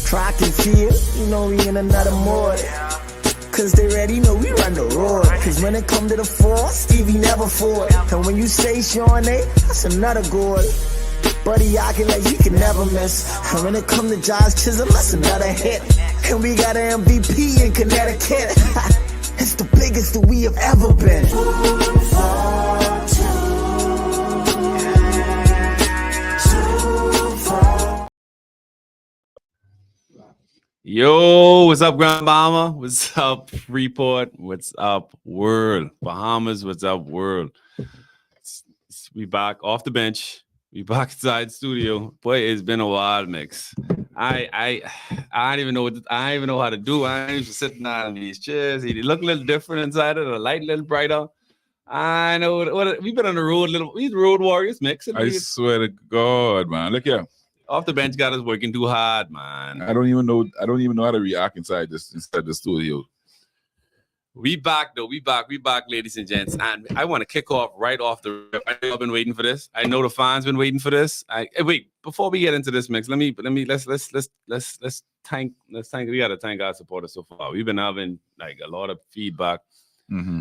Croc is here, you know we in another mode. Cause they ready know we run the road. Cause when it come to the four, Stevie never forward. And when you say Sean A, that's another goal. Buddy acting like he can never miss. And when it come to Josh Chisholm, that's another hit. And we got an MVP in Connecticut. It's the biggest that we have ever been. Yo, what's up, Grand Bahama? What's up, Freeport? What's up, world? Bahamas, what's up, world? We back off the bench. We back inside studio. Boy, it's been a while, Mix. I don't even know how to do. I ain't just sitting down in these chairs. It look a little different inside it, a light a little brighter. I know what we've been on the road we're road warriors, Mix. I swear to God, man. Look here. Off the bench got us working too hard, man. I don't even know how to react inside the studio. We back though. We back, ladies and gents. And I want to kick off right off the rip. I know I've been waiting for this. I know the fans been waiting for this. Wait, before we get into this, Mix, let's thank we gotta thank our supporters so far. We've been having like a lot of feedback. Mm-hmm.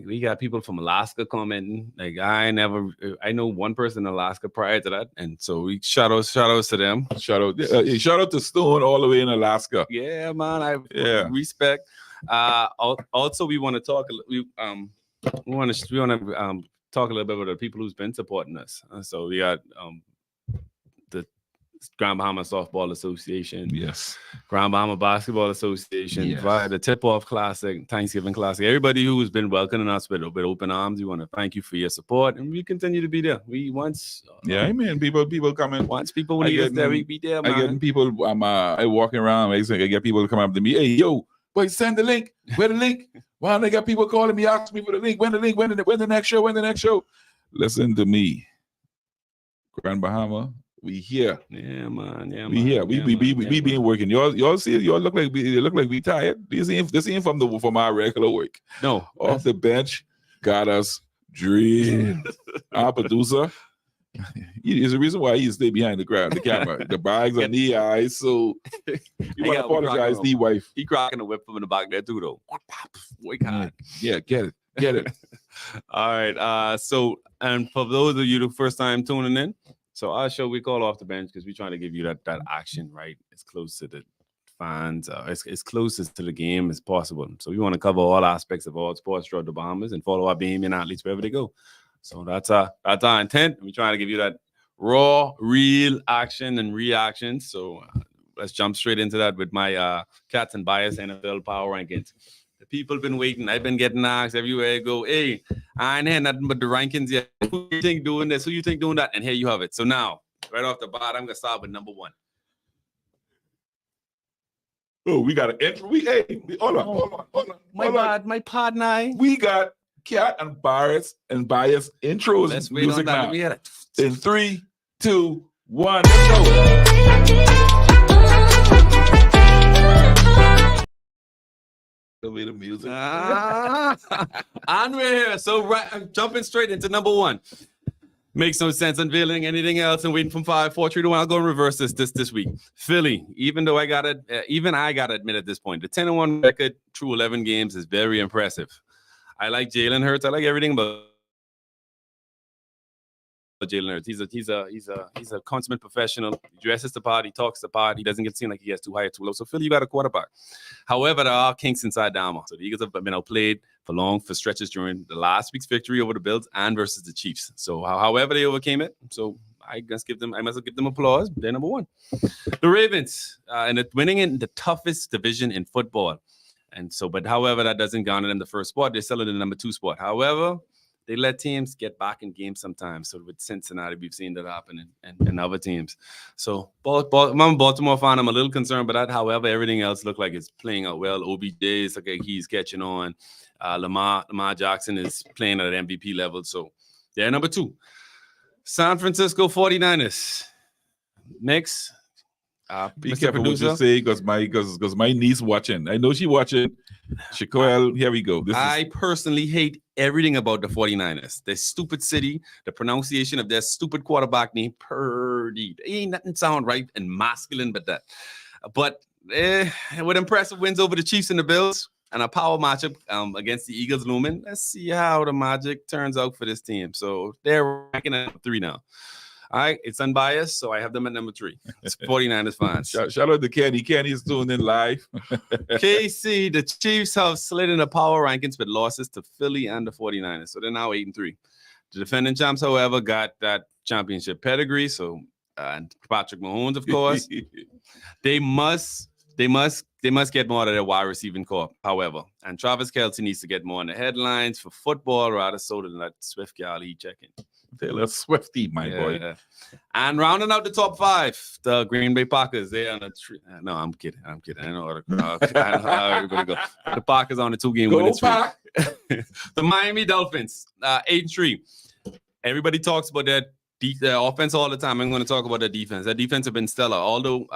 We got people from Alaska commenting. Like I know one person in Alaska prior to that, and so we shout outs to them. Shout out to Stone all the way in Alaska. Yeah, man. Respect. Also, we want to talk. We want to talk a little bit about the people who's been supporting us. So we got the Grand Bahama Softball Association. Yes. Grand Bahama Basketball Association. Yes. Via the Tip-Off Classic, Thanksgiving Classic. Everybody who's been welcoming us with open arms, we want to thank you for your support, and we continue to be there. We once. I mean, people coming. Once people need us there, we be there, man. I get people. I walking around. I get people coming up to me. Hey, yo, boy, send the link. Where the link? Why they got people calling me, asking me for the link? When the link? When the next show? When the next show? Listen to me, Grand Bahama. We here. Yeah, man. Yeah, we man. here. We been working. Y'all look like we tired. This ain't from our regular work. No, off the bench, got us dreamed. Our producer. There's a reason why he stay behind the camera. The bags on the eyes, so you want to apologize to the wife. He cracking the whip from in the back there too, though. Wake hard. Yeah, get it. All right. So, and for those of you the first time tuning in, so our show we call Off the Bench because we're trying to give you that action, right? It's close to the fans. It's closest to the game as possible. So we want to cover all aspects of all sports throughout the Bahamas and follow our Bahamian athletes wherever they go. So that's our intent. We're trying to give you that raw, real action and reactions. So let's jump straight into that with my Cats and Bias NFL Power Rankings. The people been waiting. I've been getting asked everywhere I go, hey, I ain't had nothing but the rankings yet. Who you think doing this? Who you think doing that? And here you have it. So now, right off the bat, I'm going to start with number one. Oh, we got an entry. Hold on. My partner. We got Cat and Bias intros. Let's wait on that. We had in 3, 2, 1. Let's go. The music. And we're here. So I'm jumping straight into number one. Makes no sense unveiling anything else and waiting from 5, 4, 3, 2, 1. I'll go and reverse this week. Philly, even I got to admit at this point, the 10-1 record through 11 games is very impressive. I like Jalen Hurts. I like everything about Jalen Hurts. He's a consummate professional. He dresses the part. He talks the part. He doesn't get seen like he has too high or too low. So Philly, you got a quarterback. However, there are kinks inside the armor. So the Eagles have been outplayed for stretches during the last week's victory over the Bills and versus the Chiefs. So however they overcame it. So I must give them applause. They're number one. The Ravens and winning in the toughest division in football. And so, but however, that doesn't garner them the first spot. They're still in the number 2 spot. However, they let teams get back in games sometimes. So with Cincinnati, we've seen that happen and other teams. So I'm a Baltimore fan. I'm a little concerned about that. However, everything else looked like it's playing out well. OBJ is like he's catching on. Lamar Jackson is playing at an MVP level. So they're number 2. San Francisco 49ers. Next, Be Mr. careful what you Producer, say, because my niece watching. I know she watching. Shaquille, here we go. I personally hate everything about the 49ers. Their stupid city, the pronunciation of their stupid quarterback name, Purdy. Ain't nothing sound right and masculine but that. But with impressive wins over the Chiefs and the Bills and a power matchup against the Eagles looming, let's see how the magic turns out for this team. So they're ranking at 3 now. All right, it's unbiased, so I have them at number 3. It's 49ers fans. Shout out to Kenny. Kenny's tuned in live. KC, the Chiefs have slid in the power rankings with losses to Philly and the 49ers. So they're now 8-3. The defending champs, however, got that championship pedigree. So and Patrick Mahomes, of course. They must get more out of their wide receiving core, however. And Travis Kelce needs to get more in the headlines for football rather so than that Swift gal he checking. Taylor Swifty, my boy. And rounding out the top 5, the Green Bay Packers. They're on a tree. No, I'm kidding. I know how everybody go. The Packers on a 2-game winning streak. The Miami Dolphins, 8-3. Everybody talks about their offense all the time. I'm going to talk about their defense. Their defense have been stellar. Although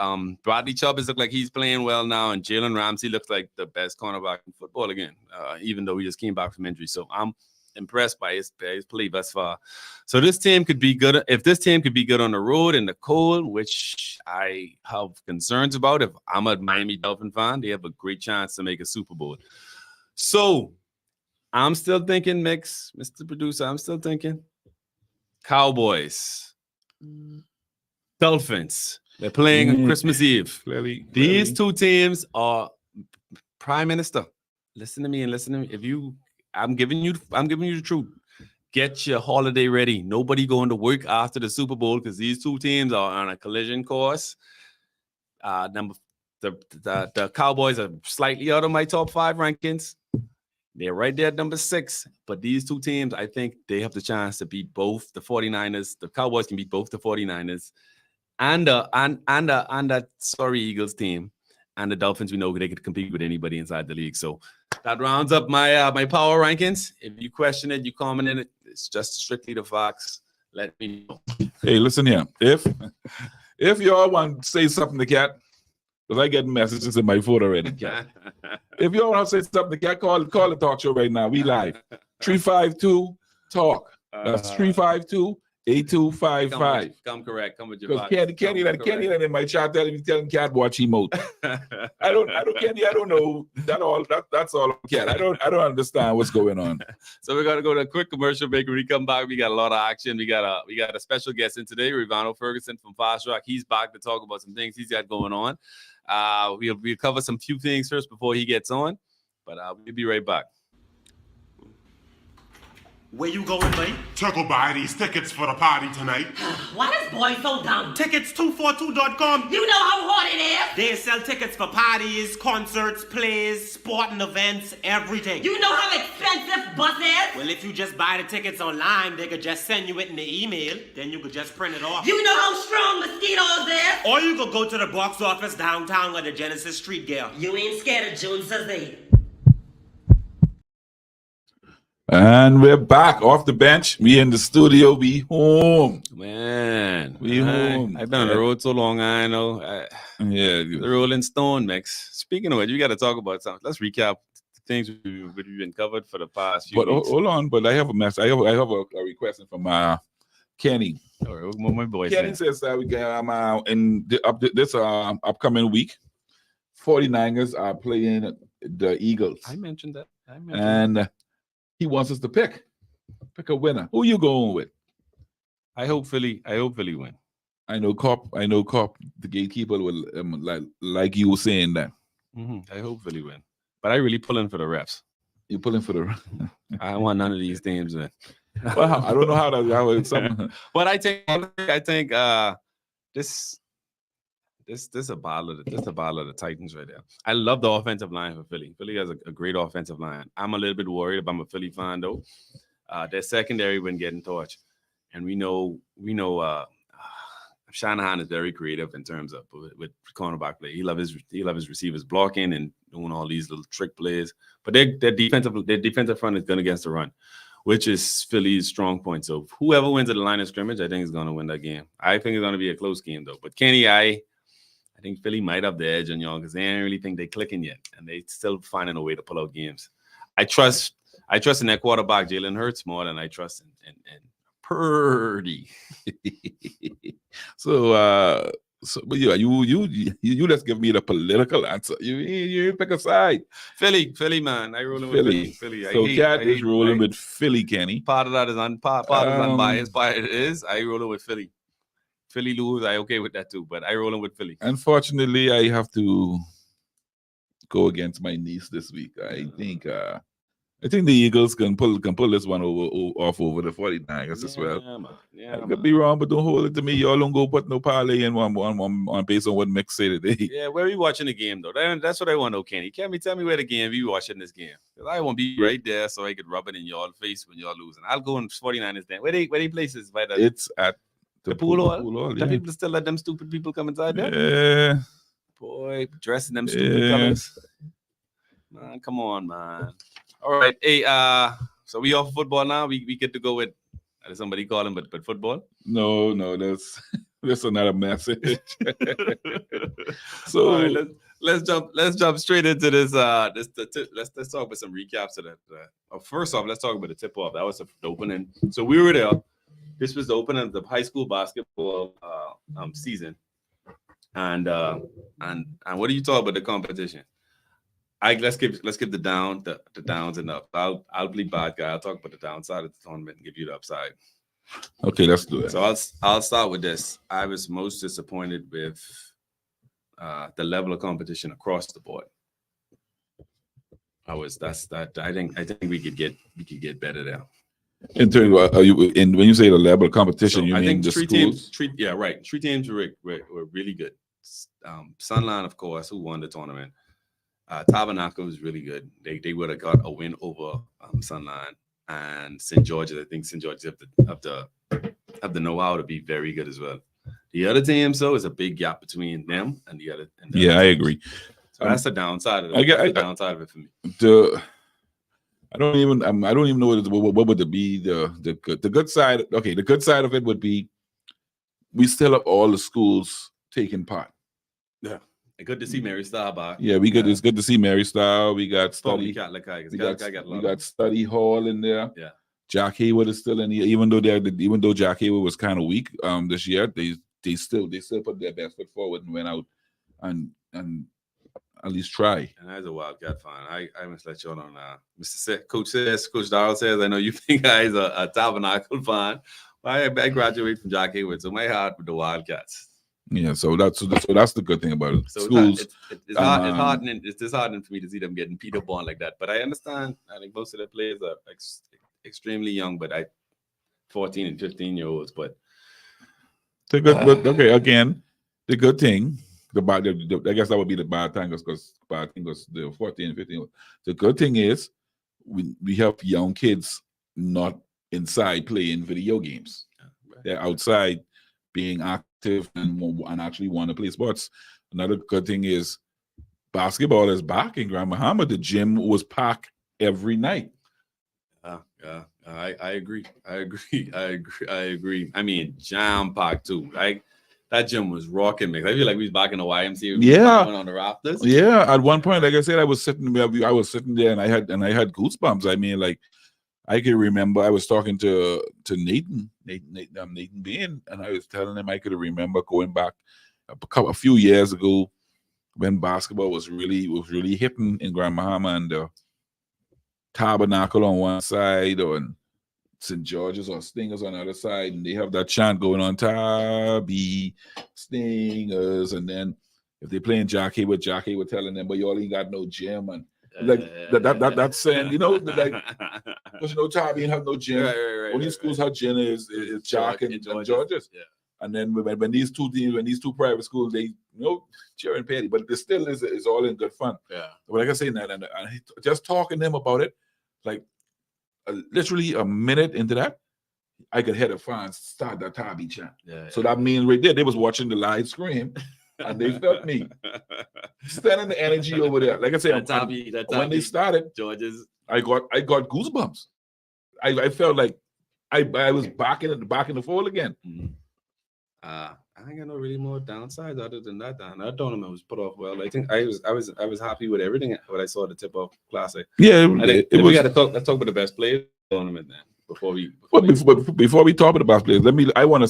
Bradley Chubb has looked like he's playing well now, and Jalen Ramsey looks like the best cornerback in football again, even though he just came back from injury. So I'm impressed by his play thus far. So this team could be good. If this team could be good on the road in the cold, which I have concerns about, if I'm a Miami Dolphin fan, they have a great chance to make a Super Bowl. So I'm still thinking, Mr. Producer, I'm still thinking Cowboys, Dolphins. They're playing on Christmas Eve. These two teams are Prime Minister. Listen to me. I'm giving you the truth. Get your holiday ready. Nobody going to work after the Super Bowl because these two teams are on a collision course. The Cowboys are slightly out of my top 5 rankings. They're right there at number 6. But these two teams, I think they have the chance to beat both the 49ers. The Cowboys can beat both the 49ers and that sorry Eagles team. And the Dolphins, we know they could compete with anybody inside the league. So that rounds up my my power rankings. If you question it, you comment in it. It's just strictly the facts. Let me know. Hey, listen here. If y'all want to say something to Cat, because I get messages in my phone already, Cat. If y'all want to say something to Cat, call the talk show right now. We live. 352-TALK. That's 352-8255. Come correct. Come with your because Kenny in my chat telling Cat watch emote. I don't Kenny, I don't know that all that's all Cat. I don't understand what's going on. So we're gonna go to a quick commercial break. When we come back, we got a lot of action. We got a special guest in today, Rivano Ferguson from Fast Rock. He's back to talk about some things he's got going on. We'll cover some few things first before he gets on, but we'll be right back. Where you going, buddy? To go buy these tickets for the party tonight. Why this boy so dumb? Tickets242.com. You know how hard it is? They sell tickets for parties, concerts, plays, sporting events, everything. You know how expensive bus is? Well, if you just buy the tickets online, they could just send you it in the email. Then you could just print it off. You know how strong mosquitoes is? Or you could go to the box office downtown with the Genesis Street Girl. You ain't scared of Joneses, eh? And we're back off the bench. We in the studio. We home. Man, we home. I've been on the road so long. I know. The Rolling Stone mix. Speaking of it, you got to talk about something. Let's recap the things we've been covered for the past few weeks. Hold on, but I have a mess. I have a request from Kenny. All right, what my boy Kenny says that we got in this upcoming week, 49ers are playing the Eagles. I mentioned that. And he wants us to pick a winner. Who you going with? I hope Philly win. I know Cop. The gatekeeper will like you were saying that. I hope Philly win, but I really pulling for the refs. You pulling for the? I don't want none of these teams in. Well, I don't know how it's something. But I think this a battle of the Titans right there. I love the offensive line for Philly. Philly has a great offensive line. I'm a little bit worried if I'm a Philly fan though. Their secondary been getting torched, and we know Shanahan is very creative in terms of with cornerback play. He love his receivers blocking and doing all these little trick plays. But their defensive front is good against the run, which is Philly's strong point. So whoever wins at the line of scrimmage, I think is going to win that game. I think it's going to be a close game though. But Kenny, I I think Philly might have the edge on y'all because they ain't really think they clicking yet, and they still finding a way to pull out games. I trust in that quarterback Jalen Hurts more than I trust in Purdy. So but you let's give me the political answer. You pick a side. Philly, man. I rolling with Philly. So Cat is rolling with Philly, Kenny. Part of that is unbiased. Part it is. I rolling with Philly. Philly lose, I okay with that too, but I rolling with Philly. Unfortunately, I have to go against my niece this week. I think the Eagles can pull this one off over the 49ers as well. Man. I could be wrong, but don't hold it to me. Y'all don't go put no parlay in on based on what Mick say today. Yeah, where are we watching the game though? That's what I want to know, Kenny. Tell me where the game you watching this game. Because I won't be right there so I could rub it in y'all face when y'all losing. I'll go in 49ers then. Where they places by that? It's at the pool hall. The yeah. People still let them stupid people come inside there? Yeah. Boy, dressing them stupid colors. Man, come on, man. All right. Hey, so we off football now. We get to go with somebody calling, but football? No, that's another message. So all right, let's jump straight into this. Let's talk about some recaps of that. First off, let's talk about the tip off. That was the opening. So we were there. This was the opening of the high school basketball season, and what do you talk about the competition? Let's give the downs and up. I'll be bad guy. I'll talk about the downside of the tournament and give you the upside. Okay, let's do it. So I'll start with this. I was most disappointed with the level of competition across the board. I think we could get better there. In terms of, when you say the level of competition, so you I mean think the three schools? Teams, yeah, right. 3 teams were really good. Sunline, of course, who won the tournament. Tabernacle was really good. They would have got a win over Sunline, and St. George's. I think St. George's have the know-how to be very good as well. The other teams, though, is a big gap between them and the other. I agree. So that's the downside of it. The downside of it for me. I don't even know what would be the good side. Okay, the good side of it would be we still have all the schools taking part. Yeah, good to see Mary Star back. Yeah, it's good to see Mary Star. We got Study. We got Study Hall in there. Yeah, Jack Hayward is still in here, even though Jack Hayward was kind of weak this year. They still put their best foot forward and went out and at least try. And as a Wildcat fan, I must let you know. Coach Darrell says, I know you think he's a Tabernacle fan. I graduated from Jack Hayward, so my heart with the Wildcats. Yeah, so that's the good thing about it. So schools. It's disheartening for me to see them getting beat up on like that. But I understand. I think most of the players are extremely young, but 14 and 15-year-olds. But okay, again, the good thing. I guess that would be the bad thing because the 14 and 15. The good thing is we have young kids not inside playing video games. Right. They're outside being active and actually want to play sports. Another good thing is basketball is back in Grand Bahama. The gym was packed every night. Yeah. I agree. I mean, jam packed too. That gym was rocking, man. I feel like we was back in the YMCA. Yeah, on the rafters. Yeah, at one point, like I said, I was sitting there and I had goosebumps. I mean, like I can remember I was talking to Nathan Bean, and I was telling him I could remember going back a few years ago when basketball was really hitting in Grand Bahama, and the Tabernacle on one side and St. George's or Stingers on the other side, and they have that chant going on, Tabby, Stingers, and then if they playing Jack Hayward telling them, but y'all ain't got no gym, and like that's saying, like there's no Tabby and have no gym. Right, only schools have gym is Jack and George's. Yeah. And then when these two private schools, they cheer and petty, but it still is all in good fun. Yeah. But like I say, and just talking to them about it, like literally a minute into that, I could hear the fans start that Tabby chant. Yeah, so that means right there, they was watching the live stream and they felt me. Standing the energy over there. Like I said, when they started, George's, I got goosebumps. I felt like I was back in the fold again. Mm-hmm. I ain't got no really more downsides other than that. That tournament was put off well. I think I was happy with everything what I saw at the Tip Off Classic. Yeah, I think it we was. got to talk. Let's talk about the best players of the tournament then. Before we Before we talk about the best players, I want to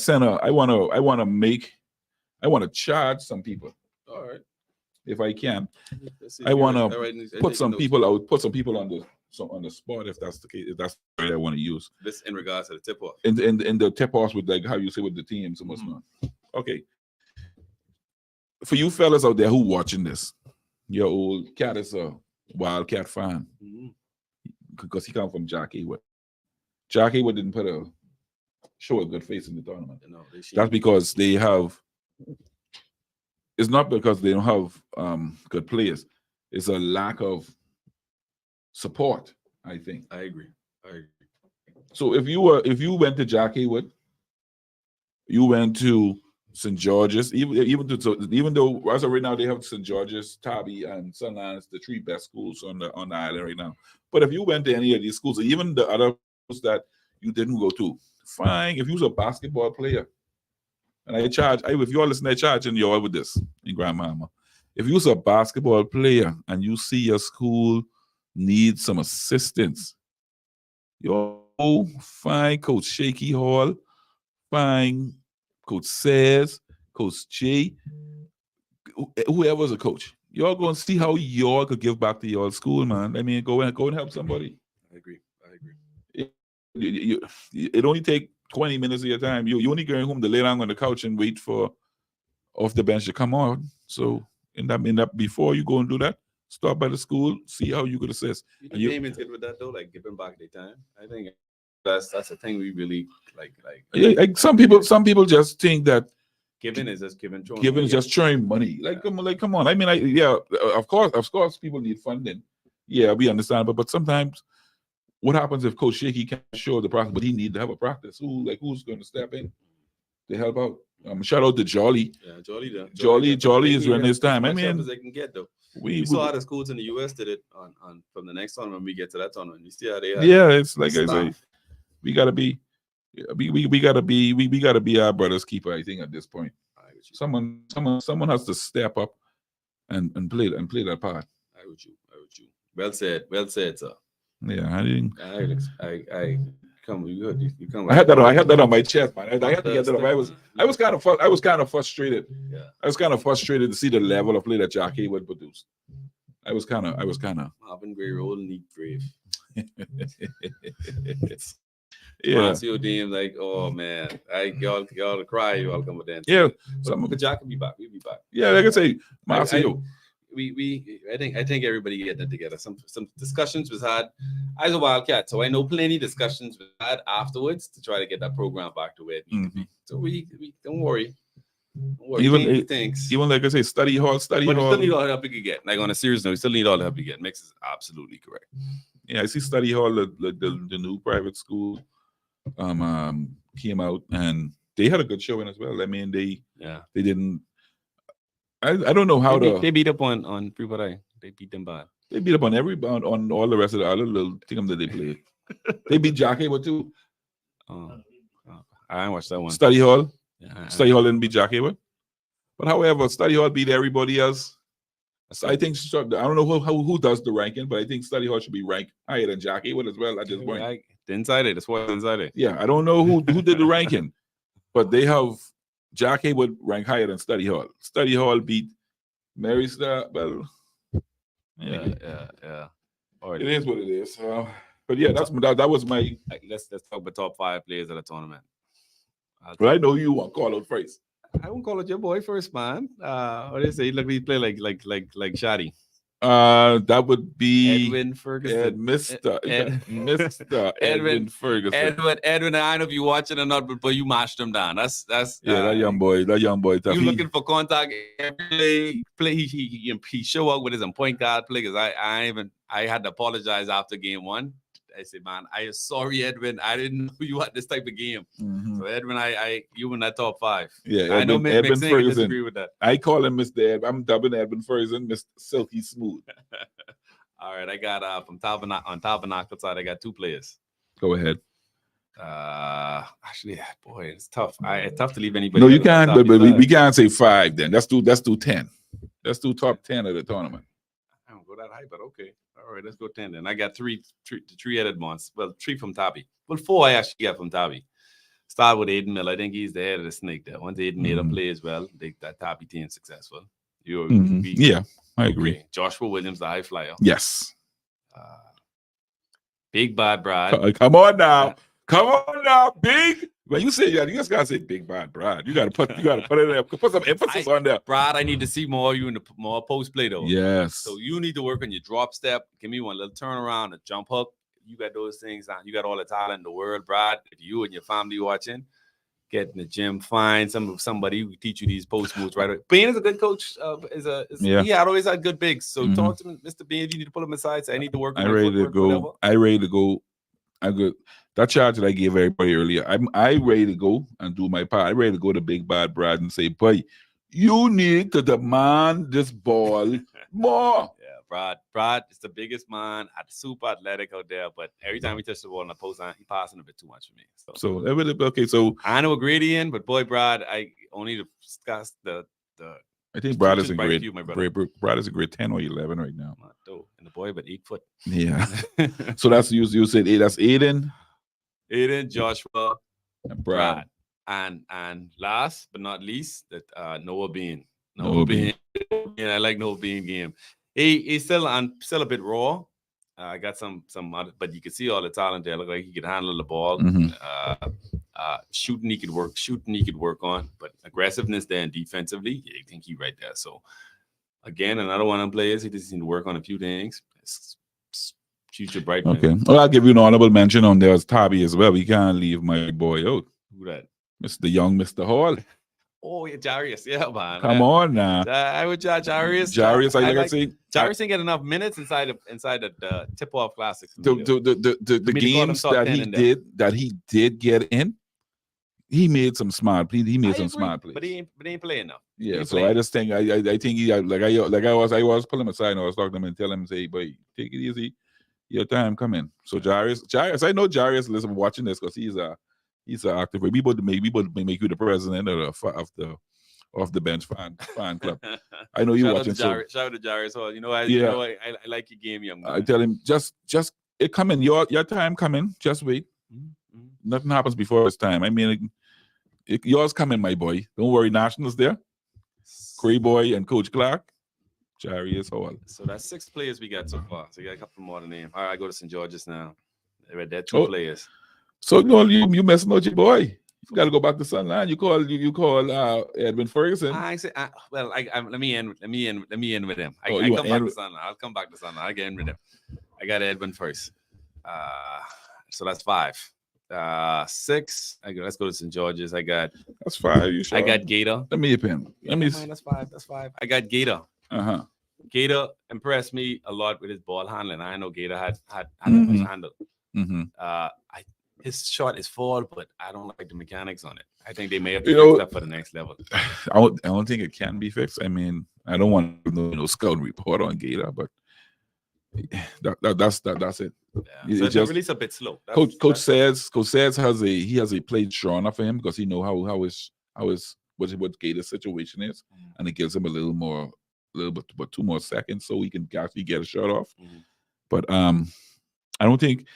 charge some people. all right. If I can, Let's see. I want All to right, put some people on the spot if that's the case, if that's the way I want to use. This in regards to the Tip Off. In the tip offs with like how you say with the teams and what's not. Okay. For you fellas out there who watching this, your old cat is a Wildcat fan because he come from Jack Haywood. Jack Haywood didn't show a good face in the tournament. You know, That's because they have. It's not because they don't have good players. It's a lack of support, I think. I agree. So if you went to Jack Haywood, you went to St. George's, even though as of right now they have St. George's, Tabby, and Sunlands, the three best schools on the island right now. But if you went to any of these schools, or even the other schools that you didn't go to, fine. If you was a basketball player, and if you all listen, I charge and you all with this in Grandmama. If you was a basketball player and you see your school needs some assistance, find Coach Shaky Hall, find Coach Sayers, Coach J, whoever's a coach. Y'all going to see how y'all could give back to your school, man. I mean, go and help somebody. I agree. It only take 20 minutes of your time. You only going home to lay down on the couch and wait for off the bench to come on. So in that before you go and do that, start by the school, see how you could assist. You Damon's good with that though, like giving back their time. I think that's the thing we really like. Some people just think that giving is just giving. Giving is just throwing money. Come on. I mean, of course, people need funding. Yeah, we understand, but sometimes. What happens if Coach Shaky can't show the practice, but he needs to have a practice? Who's going to step in to help out? Shout out to Jolly. Yeah, Jolly. Jolly is running his time. I mean, as they can get though. We saw how the schools in the US did it on from the next tournament. When we get to that tournament, you see how they are. Yeah, it's like I say, we gotta be our brother's keeper. I think at this point, someone has to step up and play that part. I with you. Well said, sir. Yeah, I didn't. I come. You come. I had that on my chest, man. I had to get that off. I was kind of frustrated. Yeah. I was kind of frustrated to see the level of play that Jack Haywood produced. I was kind of. Marvin Gray rolling deep grave. Yeah. Marcio Dean, like, oh man, y'all cry. Y'all come with that. Yeah. But Jack will be back. We'll be back. Yeah, like I say, Marcio. I think everybody get that together. Some discussions was had. I was a Wildcat, so I know plenty discussions was had afterwards to try to get that program back to where it needs to be. So we don't worry. Even like I say, study hall. But still need all the help you can get. Like on a serious note, we still need all the help you get. Mix is absolutely correct. Yeah, I see study hall, the new private school, came out and they had a good showing as well. I mean, they didn't. I don't know how they beat up on Freeport. They beat them bad. They beat up on on all the rest of the other little team that they played. They beat Jack Haywood too. I didn't watch that one. Study Hall. Yeah, Study Hall didn't beat Jack Haywood. But however, Study Hall beat everybody else. So I think I don't know who does the ranking, but I think Study Hall should be ranked higher than Jack Haywood as well at this point. The insider, that's what insider. Yeah, I don't know who did the ranking, but they have Jack Haywood ranked higher than Study Hall. Study Hall beat Mary Star. Well, Yeah. All right. It is what it is. But yeah, that was my. Let's talk about top 5 players of the tournament. But I know you want to call out first. I won't call it your boy first, man. What do you say? Look, he play like Shady. That would be Edwin Ferguson. Mr. Edwin Ferguson. Edwin, I don't know if you're watching or not, but you mashed him down. That's that young boy. You looking for contact every play. He show up with his point guard play because I had to apologize after game 1. I said, man, I am sorry, Edwin. I didn't know you had this type of game. Mm-hmm. So Edwin, you in that top 5. Yeah, I know Edwin Ferguson. Disagree with that. I call him Mr. Ed. I'm dubbing Edwin Ferguson Mr. Silky Smooth. All right, I got on Tabernacle side, I got 2 players. Go ahead. Actually, boy, it's tough. It's tough to leave anybody. No, you out. can't. Top But besides. we can't say 5. Then let's do 10. Let's do top 10 of the tournament. I don't go that high, but okay. All right, let's go 10 then. I got three-headed ones. Well, 3 from Tabby. Well, 4 I actually got from Tabby. Start with Aiden Miller. I think he's the head of the snake there. Once Aiden made him play as well, that Tabby team successful. You Yeah, I agree. Okay. Joshua Williams, the high flyer. Yes. Big Bad Brad. Come on now, big. When you say that, you just gotta say Big Bad Brad. You gotta put it there. Put some emphasis on that. Brad, I need to see more of you in the more post play though. Yes. So you need to work on your drop step. Give me one little turnaround, a jump hook. You got those things on. You got all the talent in the world, Brad. If you and your family watching, get in the gym, find somebody who teach you these post moves right away. Bean is a good coach. He had always had good bigs. So talk to him, Mr. Bean. If you need to pull him aside, say I need to work. I'm ready to go. I'm ready to go. I good. That charge that I gave everybody earlier. I ready to go and do my part. I'm ready to go to Big Bad Brad and say, boy, you need to demand this ball more. Yeah, Brad is the biggest man, super athletic out there, but every time he touches the ball in the post, he passing a bit too much for me. So okay, so I know a gradient, but boy, Brad, I only discuss the. I think Brad is a great great. Brad is a grade 10 or 11 right now. And the boy, but 8 foot. Yeah. So that's you said 8. That's Aiden, Joshua, and Brad. And last but not least, that Noah Bean. Noah Bean. Yeah, I like Noah Bean game. He's still a bit raw. I got some other, but you can see all the talent there. Look like he could handle the ball. Shooting he could work on, but aggressiveness there and defensively, I think he's right there. So again, another one of players. He just need to work on a few things. Future bright. Okay. Well, I'll give you an honorable mention on there as Tabby as well. We can't leave my boy out. Who that? Mr. Hall. Oh, yeah, Jarius. Yeah, man. Come on now. I would judge Jarius. Jarius, I say. Jarius didn't get enough minutes inside the tip-off classics. The games that he did get in, he made some smart plays. Smart plays. But he ain't playing enough. Yeah, so I just think I think he I was pulling him aside and I was talking to him and telling him, say, boy, take it easy. Your time coming. So Jarius, I know Jarius listen watching this because he's an active. We both make you the president of the bench fan club. I know you watching. Shout out to Jarius. Oh, I like your game, young man. I tell him just it coming. Your time coming. Just wait. Nothing happens before it's time. I mean, yours coming, my boy. Don't worry. Nationals there. Cray Boy and Coach Clark. Jarius Hall. So that's 6 players we got so far. So you got a couple more to name. All right, I go to St. George's now. There are 2 players. So you messing with your boy. You got to go back to Sunline. You call Edwin Ferguson. Let me end with him. I come back to Sunline. I'll come back to Sunline. I get in with him. I got Edwin first. So that's 5. 6. Let's go to St. George's. That's 5. You sure? I got Gator. Let me pen. That's 5. I got Gator. Gator impressed me a lot with his ball handling. I know Gator had much handle. His shot is forward, but I don't like the mechanics on it. I think they may have to fix that for the next level. I don't think it can be fixed. I mean, I don't want to scout report on Gator, but that's it. Yeah. So it's release a bit slow. Coach says has a play drawn up for him because he know what Gator's situation is, and it gives him a little bit 2 more seconds so he can actually get a shot off. But I don't think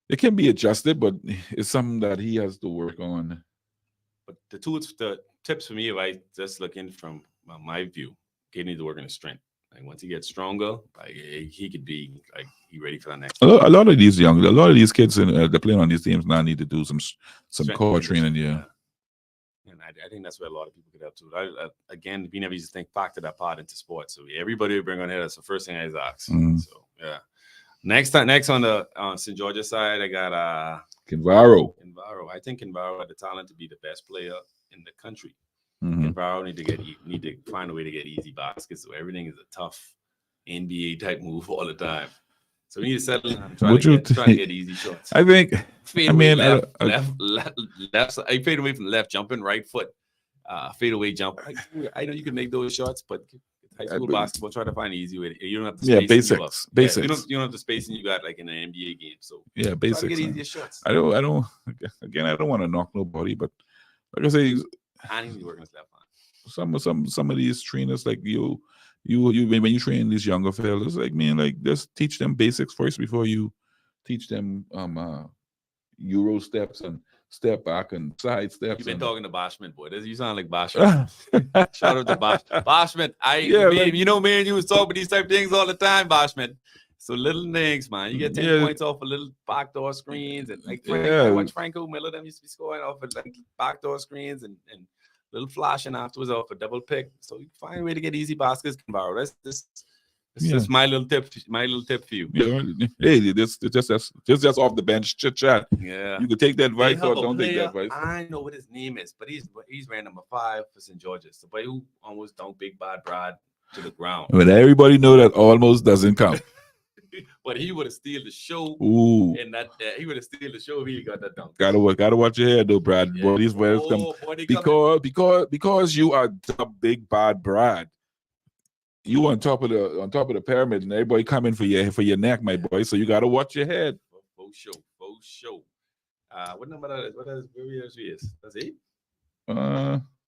it can be adjusted, but it's something that he has to work on. But the tips for me, if I just looking from my view, Gator needs to work on his strength. Like once he gets stronger, he could be he ready for that next. A lot of these kids they're playing on these teams now need to do some core training. Yeah. And I think that's where a lot of people could help too. Again, we never used to think factor that part into sports. So everybody bring on here. That's the first thing I ask. So yeah. Next on the St. George's side, I got Kinvaro. I think Kinvaro had the talent to be the best player in the country. Kinvaro need to find a way to get easy baskets. So everything is a tough NBA type move all the time. So we need to settle and try to get easy shots. I think. Left. I fade away from the left, jumping right foot, fade away jump. I know you can make those shots, but High school basketball, try to find an easy way. You don't have to Yeah, space you up. basics. Yeah, Basics. you don't have the spacing you got like in an NBA game. So Yeah, try to basics. get man. easier shots. I don't. Again, I don't want to knock nobody, but like I say, I need to be working his left hand. some of these trainers like you when you train these younger fellas, like man, like just teach them basics first before you teach them Euro steps and step back and side steps. You've been and, talking to Boschman, boy. You sound like Boschman. Shout out to Boschman. Yeah, like- you know, man, you was talking about these type of things all the time, Boschman. So little things, man. You get 10 Yeah. points off of little backdoor screens and like Yeah. I watch Franco Miller. Them used to be scoring off of like backdoor screens and little flashing afterwards off a double pick. So you find a way to get easy baskets, Barrow. That's just my little tip for you. Yeah, hey, this just off the bench chit chat. Yeah. You could take that They advice have or a don't take that player, advice. I know what his name is, but he's ran number 5 for St. George's. The boy who almost dunked Big Bad Brad to the ground. But everybody know that almost doesn't count. But he would have stealed the show. Ooh, And that he would have stealed the show if he got that dunk. gotta watch your head though, Brad. Yeah. Boy, these boys come Boy, they coming. because you are the Big Bad Brad. You on top of the pyramid, and everybody coming for your neck, my boy. So you gotta watch your head. For show. What number that is? What is where he is? That's 8?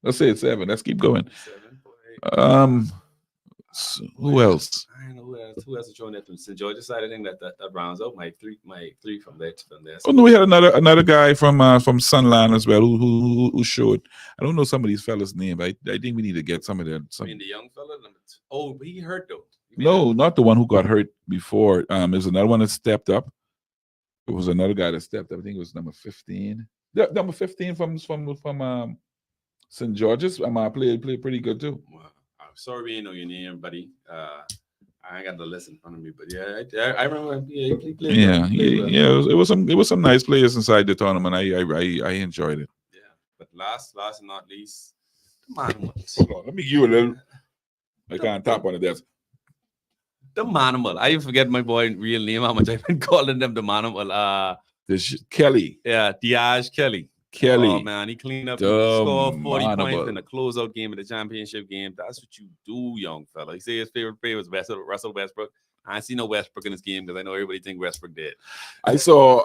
Let's say it's 7. Let's keep going. 7 for 8. Who else? I don't know who else is throwing that from St. George's side. I think that rounds out my three from there. Oh no, we had another guy from Sunland as well who showed. I don't know some of these fellas' name. I think we need to get some of them. I mean, the young fella. Oh, he hurt though. No, not the one who got hurt before. There's another one that stepped up. It was another guy that stepped up. I think it was number 15. Yeah, number 15 from St. George's. Played pretty good too. Well, I'm sorry we didn't know your name, buddy. I ain't got the list in front of me, but yeah, I remember. Yeah, he played. It was some nice players inside the tournament. I enjoyed it. Yeah, but last and not least, the Manimals. Hold on, let me give you a little. I can't tap on the desk. The Manimal. I forget my boy real name. How much I've been calling them the Manimal. Kelly. Yeah, Diage Kelly. Kelly. Oh man, he cleaned up. He The scored 40 Manimal. points in the closeout game of the championship game. That's what you do, young fella. He said his favorite player was Russell Westbrook. I see no Westbrook in this game because I know everybody think Westbrook did. I saw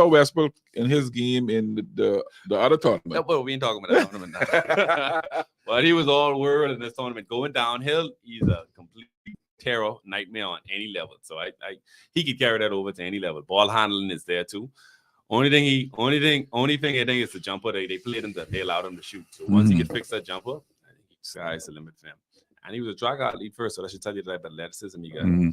Westbrook in his game in the other tournament. Yeah, well, we ain't talking about that tournament now. But he was all world in this tournament. Going downhill, he's a complete terror nightmare on any level. So he could carry that over to any level. Ball handling is there too. Only thing I think is the jumper. They played him they allowed him to shoot. So once he gets fixed that jumper, I think sky's the limit for him. And he was a track athlete first, so that should tell you the type of athleticism he got. All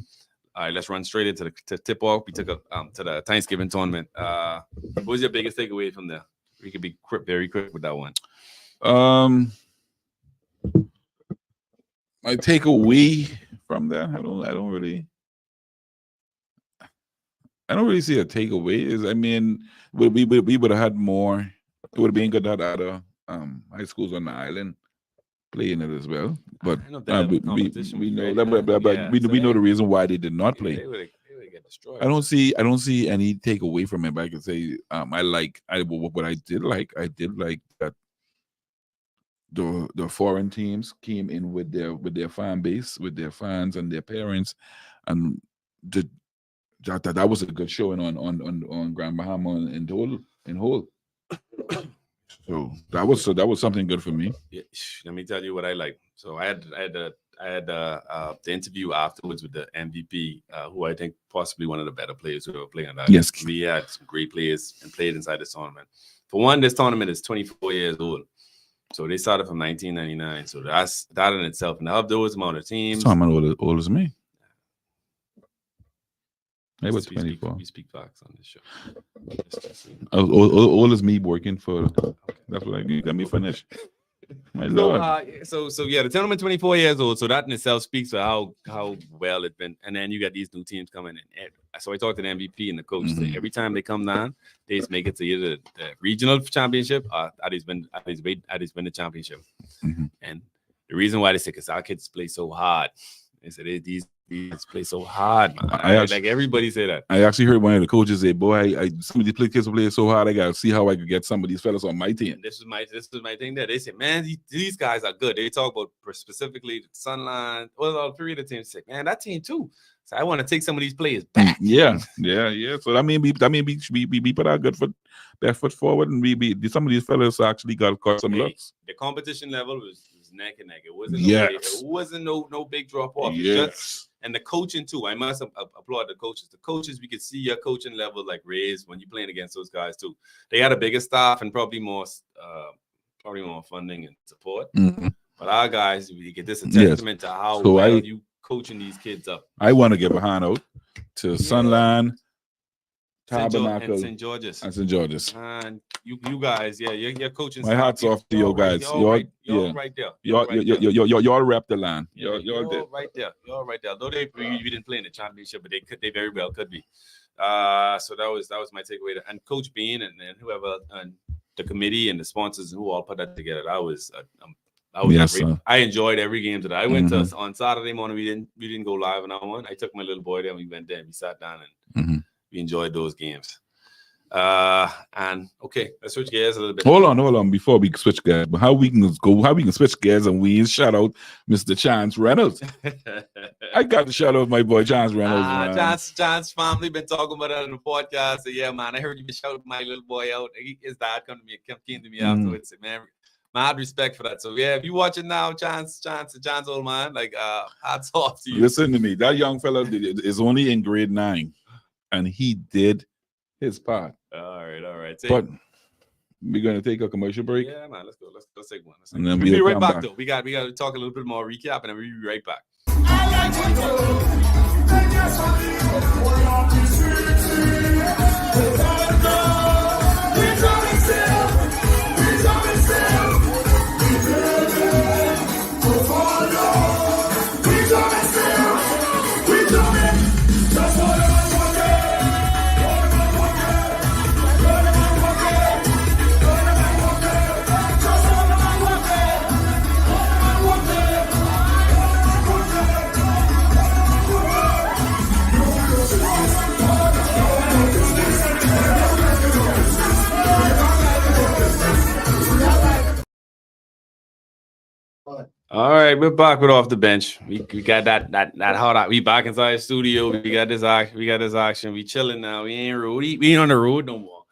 right, let's run straight into the tip off. We took to the Thanksgiving tournament. What was your biggest takeaway from there? We could be very quick with that one. My takeaway from that, I don't really see a takeaway. We would have had more. It would have been good to have other high schools on the island playing it as well. But I know that we know that, we know the reason why they did not play. They would get destroyed. I don't see any takeaway from it. But I can say what I did like that the foreign teams came in with their fan base, with their fans and their parents, and that was a good showing on Grand Bahama in whole. So that was something good for me. Yeah, let me tell you what I like. So I had the interview afterwards with the MVP, who I think possibly one of the better players who ever played on that. Yes. We had some great players and played inside this tournament. For one, this tournament is 24 years old. So they started from 1999. So that in itself. And of those amount of teams. Some old as me. Maybe we 24. We speak facts on this show. Old as me working for. That's what I need. Let me finish. My Lord. So yeah, the tournament 24 years old. So that in itself speaks to how well it's been. And then you got these new teams coming in. So I talked to the MVP and the coach. Mm-hmm. Every time they come down, they just make it to either the regional championship or at least win the championship. Mm-hmm. And the reason why they say, because our kids play so hard, they said these Let's play so hard, man. Like everybody say that. I actually heard one of the coaches say, "Boy, some of these kids play so hard. I gotta see how I could get some of these fellas on my team." And this is my thing there. They say, man, these guys are good. They talk about specifically Sunline. Well, all three of the teams say, man, that team too. So I want to take some of these players back. Yeah. So that mean we put our best foot forward, and some of these fellas actually got some looks. The competition level was neck and neck. It wasn't no big drop off. Yes. And the coaching too. I must applaud the coaches. The coaches, we could see your coaching level like raised when you're playing against those guys too. They had a bigger staff and probably more funding and support. Mm-hmm. But our guys, we get this a testament to how you coaching these kids up. I want to give a hand out to Sunline, Tabernacle, and St. George's. And you guys, you're coaching. My hat's off to you guys. You're right there. Y'all rep the line. Y'all right there. You're right there. Though we didn't play in the championship, but they very well could be. So that was my takeaway. And Coach Bean and whoever and the committee and the sponsors who all put that together. I enjoyed every game today. I went to on Saturday morning. We didn't go live on that one. I took my little boy there. And we went there. And we sat down and we enjoyed those games. And okay, let's switch gears a little bit. Hold on before we switch gears. But how we can switch gears and we shout out Mr. Chance Reynolds. I got to shout out my boy Chance Reynolds. Chance family been talking about that on the podcast. So yeah, man, I heard you been shouting my little boy out. His dad came to me afterwards. Said, man, mad respect for that. So yeah, if you watching now, Chance old man, like hats off to you. Listen to me, that young fella is only in grade 9, and he did his part. All right. But we're gonna take a commercial break. Yeah, man, let's go. Let's take one. And then we'll be right back though. We got to talk a little bit more recap, and then we'll be right back. All right, we're back with Off the Bench. We got that hot out. We back inside the studio. We got this action. We chilling now. We ain't on the road no more.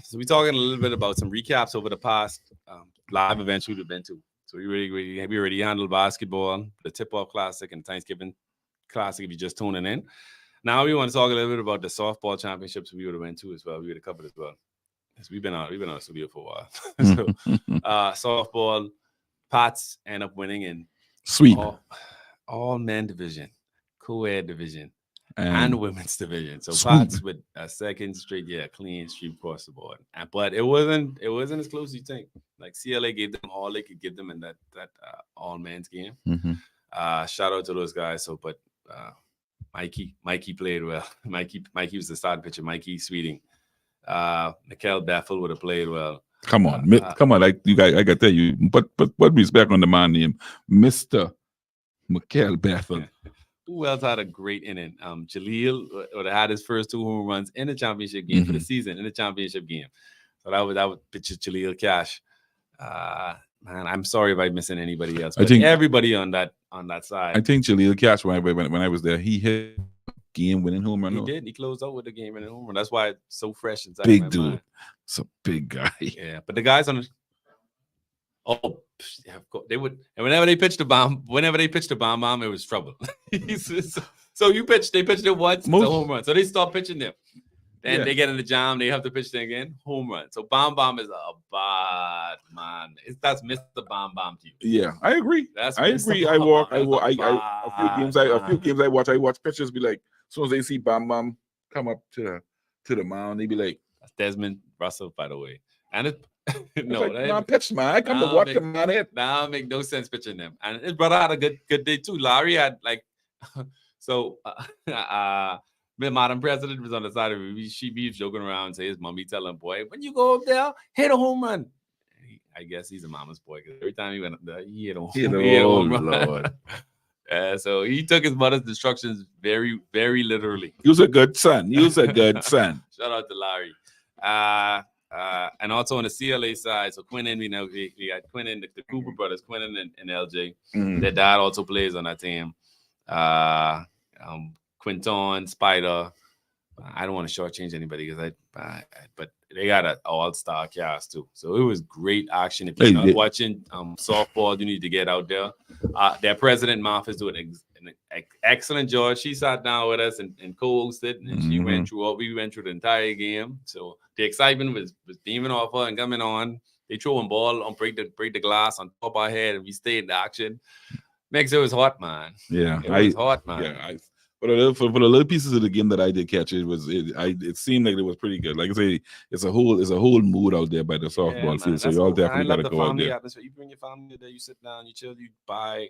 So we talking a little bit about some recaps over the past live events we've been to. So we already handled basketball, the Tip-Off Classic, and Thanksgiving Classic. If you're just tuning in, now we want to talk a little bit about the softball championships we would have went to as well. We would have covered as well. We've been on the studio for a while. So softball. Pats end up winning in sweep all men division, co-ed division, and women's division. So Pats with a second straight clean sweep across the board. But it wasn't as close as you think. Like CLA gave them all they could give them in that all men's game. Shout out to those guys. So, but Mikey played well. Mikey was the starting pitcher. Mikey Sweeting. Mikel Bethel would have played well. Come on. Like you guys, I got to tell you, but respect on the man named Mr. Mikel Bethel. Who else had a great inning? Jaleel would have had his first 2 home runs in the championship game for the season, in the championship game. So that would pitch Jaleel Cash. Man, I'm sorry if I'm missing anybody else. But I think everybody on that side. I think Jaleel Cash, when I was there, he hit game-winning home run. He did. He closed out with the game-winning home run. That's why it's so fresh inside big my dude. mind. It's a big guy. Yeah, but the guys on the of course they would. And whenever they pitched the bomb, it was trouble. So they pitched it once, it's a home run. So they stop pitching them. Then they get in the jam, they have to pitch them again, home run. So Bomb is a bad man. That's Mr. Bomb to you. Yeah, I agree. I agree. A few games I watch pitchers be like, as soon as they see Bomb come up to the mound, they be like, that's Desmond Russell, by the way. And it pitch man. I come to watch the man hit. Now it make no sense pitching them. And his brother had a good day too. Larry had Madam President was on the side of me. She be joking around and say his mommy tell him, boy, when you go up there, hit a home run. I guess he's a mama's boy because every time he went up there, he hit a home run. Lord. So he took his mother's instructions very, very literally. He was a good son. He was a good son. Shout out to Larry. And also on the CLA side, so Quinton, we got Quinton, the Cooper brothers, Quinton and LJ. Mhm. Their dad also plays on that team. Quinton, Spider. I don't want to shortchange anybody because but they got an all-star cast too. So it was great action. If you're not watching softball, you need to get out there. Their president, Martha, is doing an excellent job. She sat down with us and co-hosted, and she went through we went through the entire game. So the excitement was beaming off her and coming on. They throwing ball on break the glass on top of our head, and we stayed in the action. Makes it was hot, man. Yeah, it was hot, man. Yeah, for the little pieces of the game that I did catch, it seemed like it was pretty good. Like I say, it's a whole mood out there by the softball field. So y'all definitely gotta go out there. Atmosphere. You bring your family there, you sit down, you chill, you buy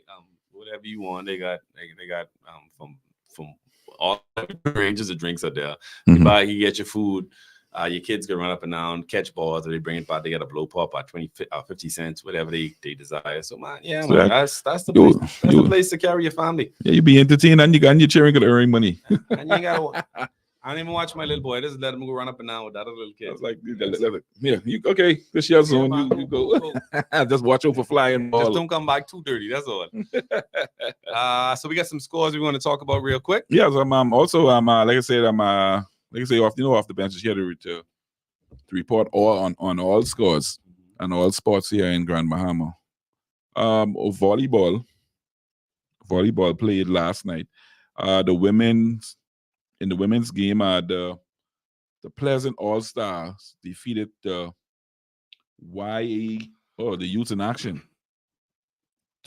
whatever you want. They got from all ranges of drinks out there. You get your food. Your kids can run up and down, catch balls, or they bring it back. They got a blow pop at 50 cents, whatever they desire. So man, yeah, man, that's the place. That's the place to carry your family. Yeah, you be entertained and your cheering gonna earn money. And you gotta. I don't even watch my little boy. I just let him go run up and down with that other little kid. I was like, yeah, you okay? This your zone. You go. Just watch out for flying ball. Just don't come back too dirty. That's all. So we got some scores we want to talk about real quick. Yeah, so I'm also like I said, off the bench, you had to report all on all scores and all sports here in Grand Bahama. Volleyball played last night. In the women's game, the Pleasant All Stars defeated the the Youth in Action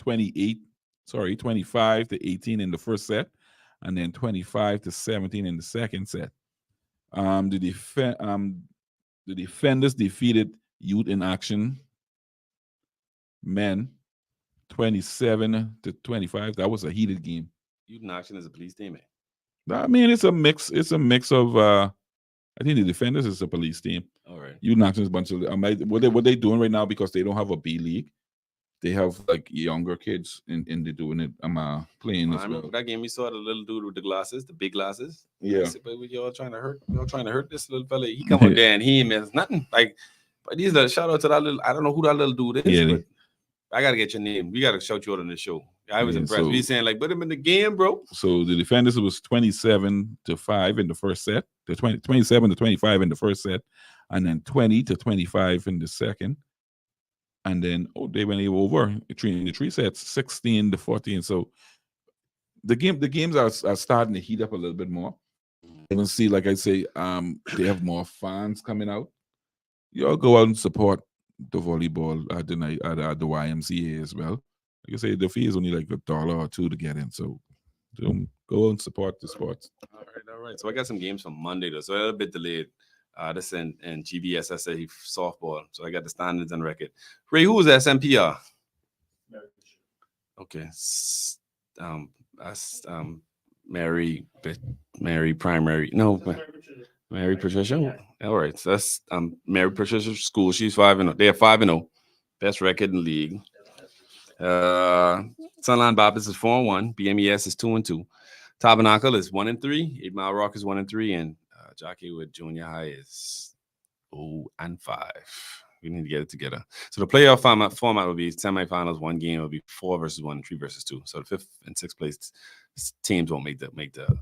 25-18 in the first set, and then 25-17 in the second set. The defenders defeated Youth in Action men 27-25. That was a heated game. Youth in Action is a police team, man. I mean, it's a mix. It's a mix of. I think the defenders is a police team. All right. Youth in Action is a bunch of. What they doing right now, because they don't have a B league, they have like younger kids in the doing it. I'm playing as well. That game we saw the little dude with the glasses, the big glasses. Yeah. But y'all trying to hurt this little fella. He come out there and he means nothing. Like, but these are shout out to that little. I don't know who that little dude is. Yeah, but I gotta get your name. We gotta shout you out on the show. I was impressed. He's saying like, put him in the game, bro. So the defenders was 27-5 in the first set, 27-25 in the first set, and then 20-25 in the second. And then they went over in the three sets, 16-14. So the games are starting to heat up a little bit more. You can see, like I say, they have more fans coming out. Y'all go out and support the volleyball at the YMCA as well. Like I say, the fee is only like $1 or $2 to get in. So go and support the sports. All right. So I got some games from Monday though. So a little bit delayed. This in GBSSA softball. So I got the standings and record. Ray, who was SMPR? Okay. That's Mary Primary. No, Mary Patricia. All right. So that's Mary Patricia School. She's 5-0. They are 5-0. Best record in the league. Sunline Baptist is 4-1. BMES is 2-2. Tabernacle is 1-3. 8 Mile Rock is 1-3, and Jockeywood Junior High is 0-5. We need to get it together. So the playoff format will be semifinals. One game will be 4 versus 1, 3 versus 2. So the 5th and 6th place teams won't make the,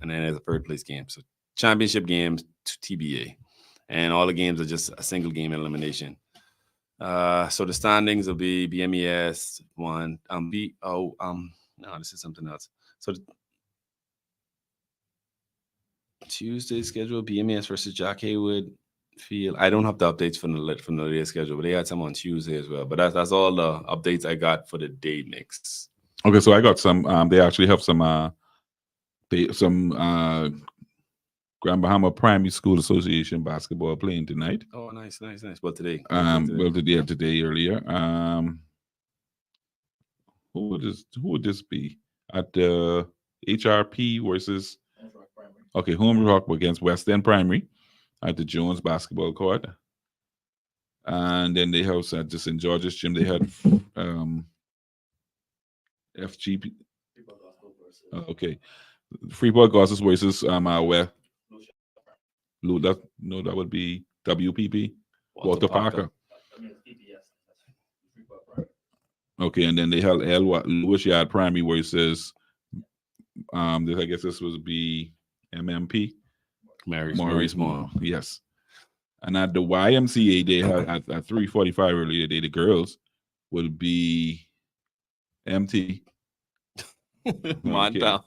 and then there's a 3rd place game. So championship games to TBA, and all the games are just a single game elimination. So the standings will be BMES 1. No, this is something else. So Tuesday schedule, BMES versus Jockeywood Field. I don't have the updates from the latest schedule, but they had some on Tuesday as well. But that's all the updates I got for the day mix. Okay, so I got some. They actually have some Grand Bahama Primary School Association basketball playing tonight. Oh, nice. Well, today. Today earlier. Who would this be at the HRP versus? Okay, Home Rock against West End Primary at the Jones basketball court, and then they have at the St. George's Gym. They had FGP. Okay. Freeport Gospels Voices, where? That would be WPP, Walter Parker. Okay, and then they held Lewis Yard Primary Voices. I guess this was be MMP. Maurice Moore. Yes. And at the YMCA, they had at 3:45 earlier today, the girls will be MT. Montown.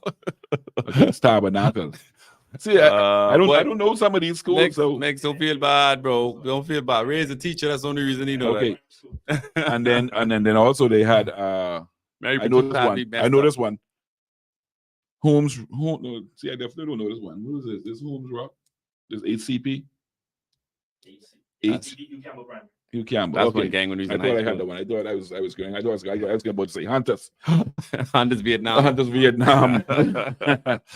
Okay, it's Tabernacle. See, I don't know some of these schools. Next, don't feel bad, bro. Don't feel bad. Ray's a teacher. That's the only reason he knows. Okay. and then also they had I know this one. Holmes. See, I definitely don't know this one. Who is this? This Holmes Rock. This HCP. Hugh Campbell. That's okay. what gang when he was I in thought high I had school. that one. I thought I was about to say Hunters. Hunters Vietnam. Hunters Vietnam.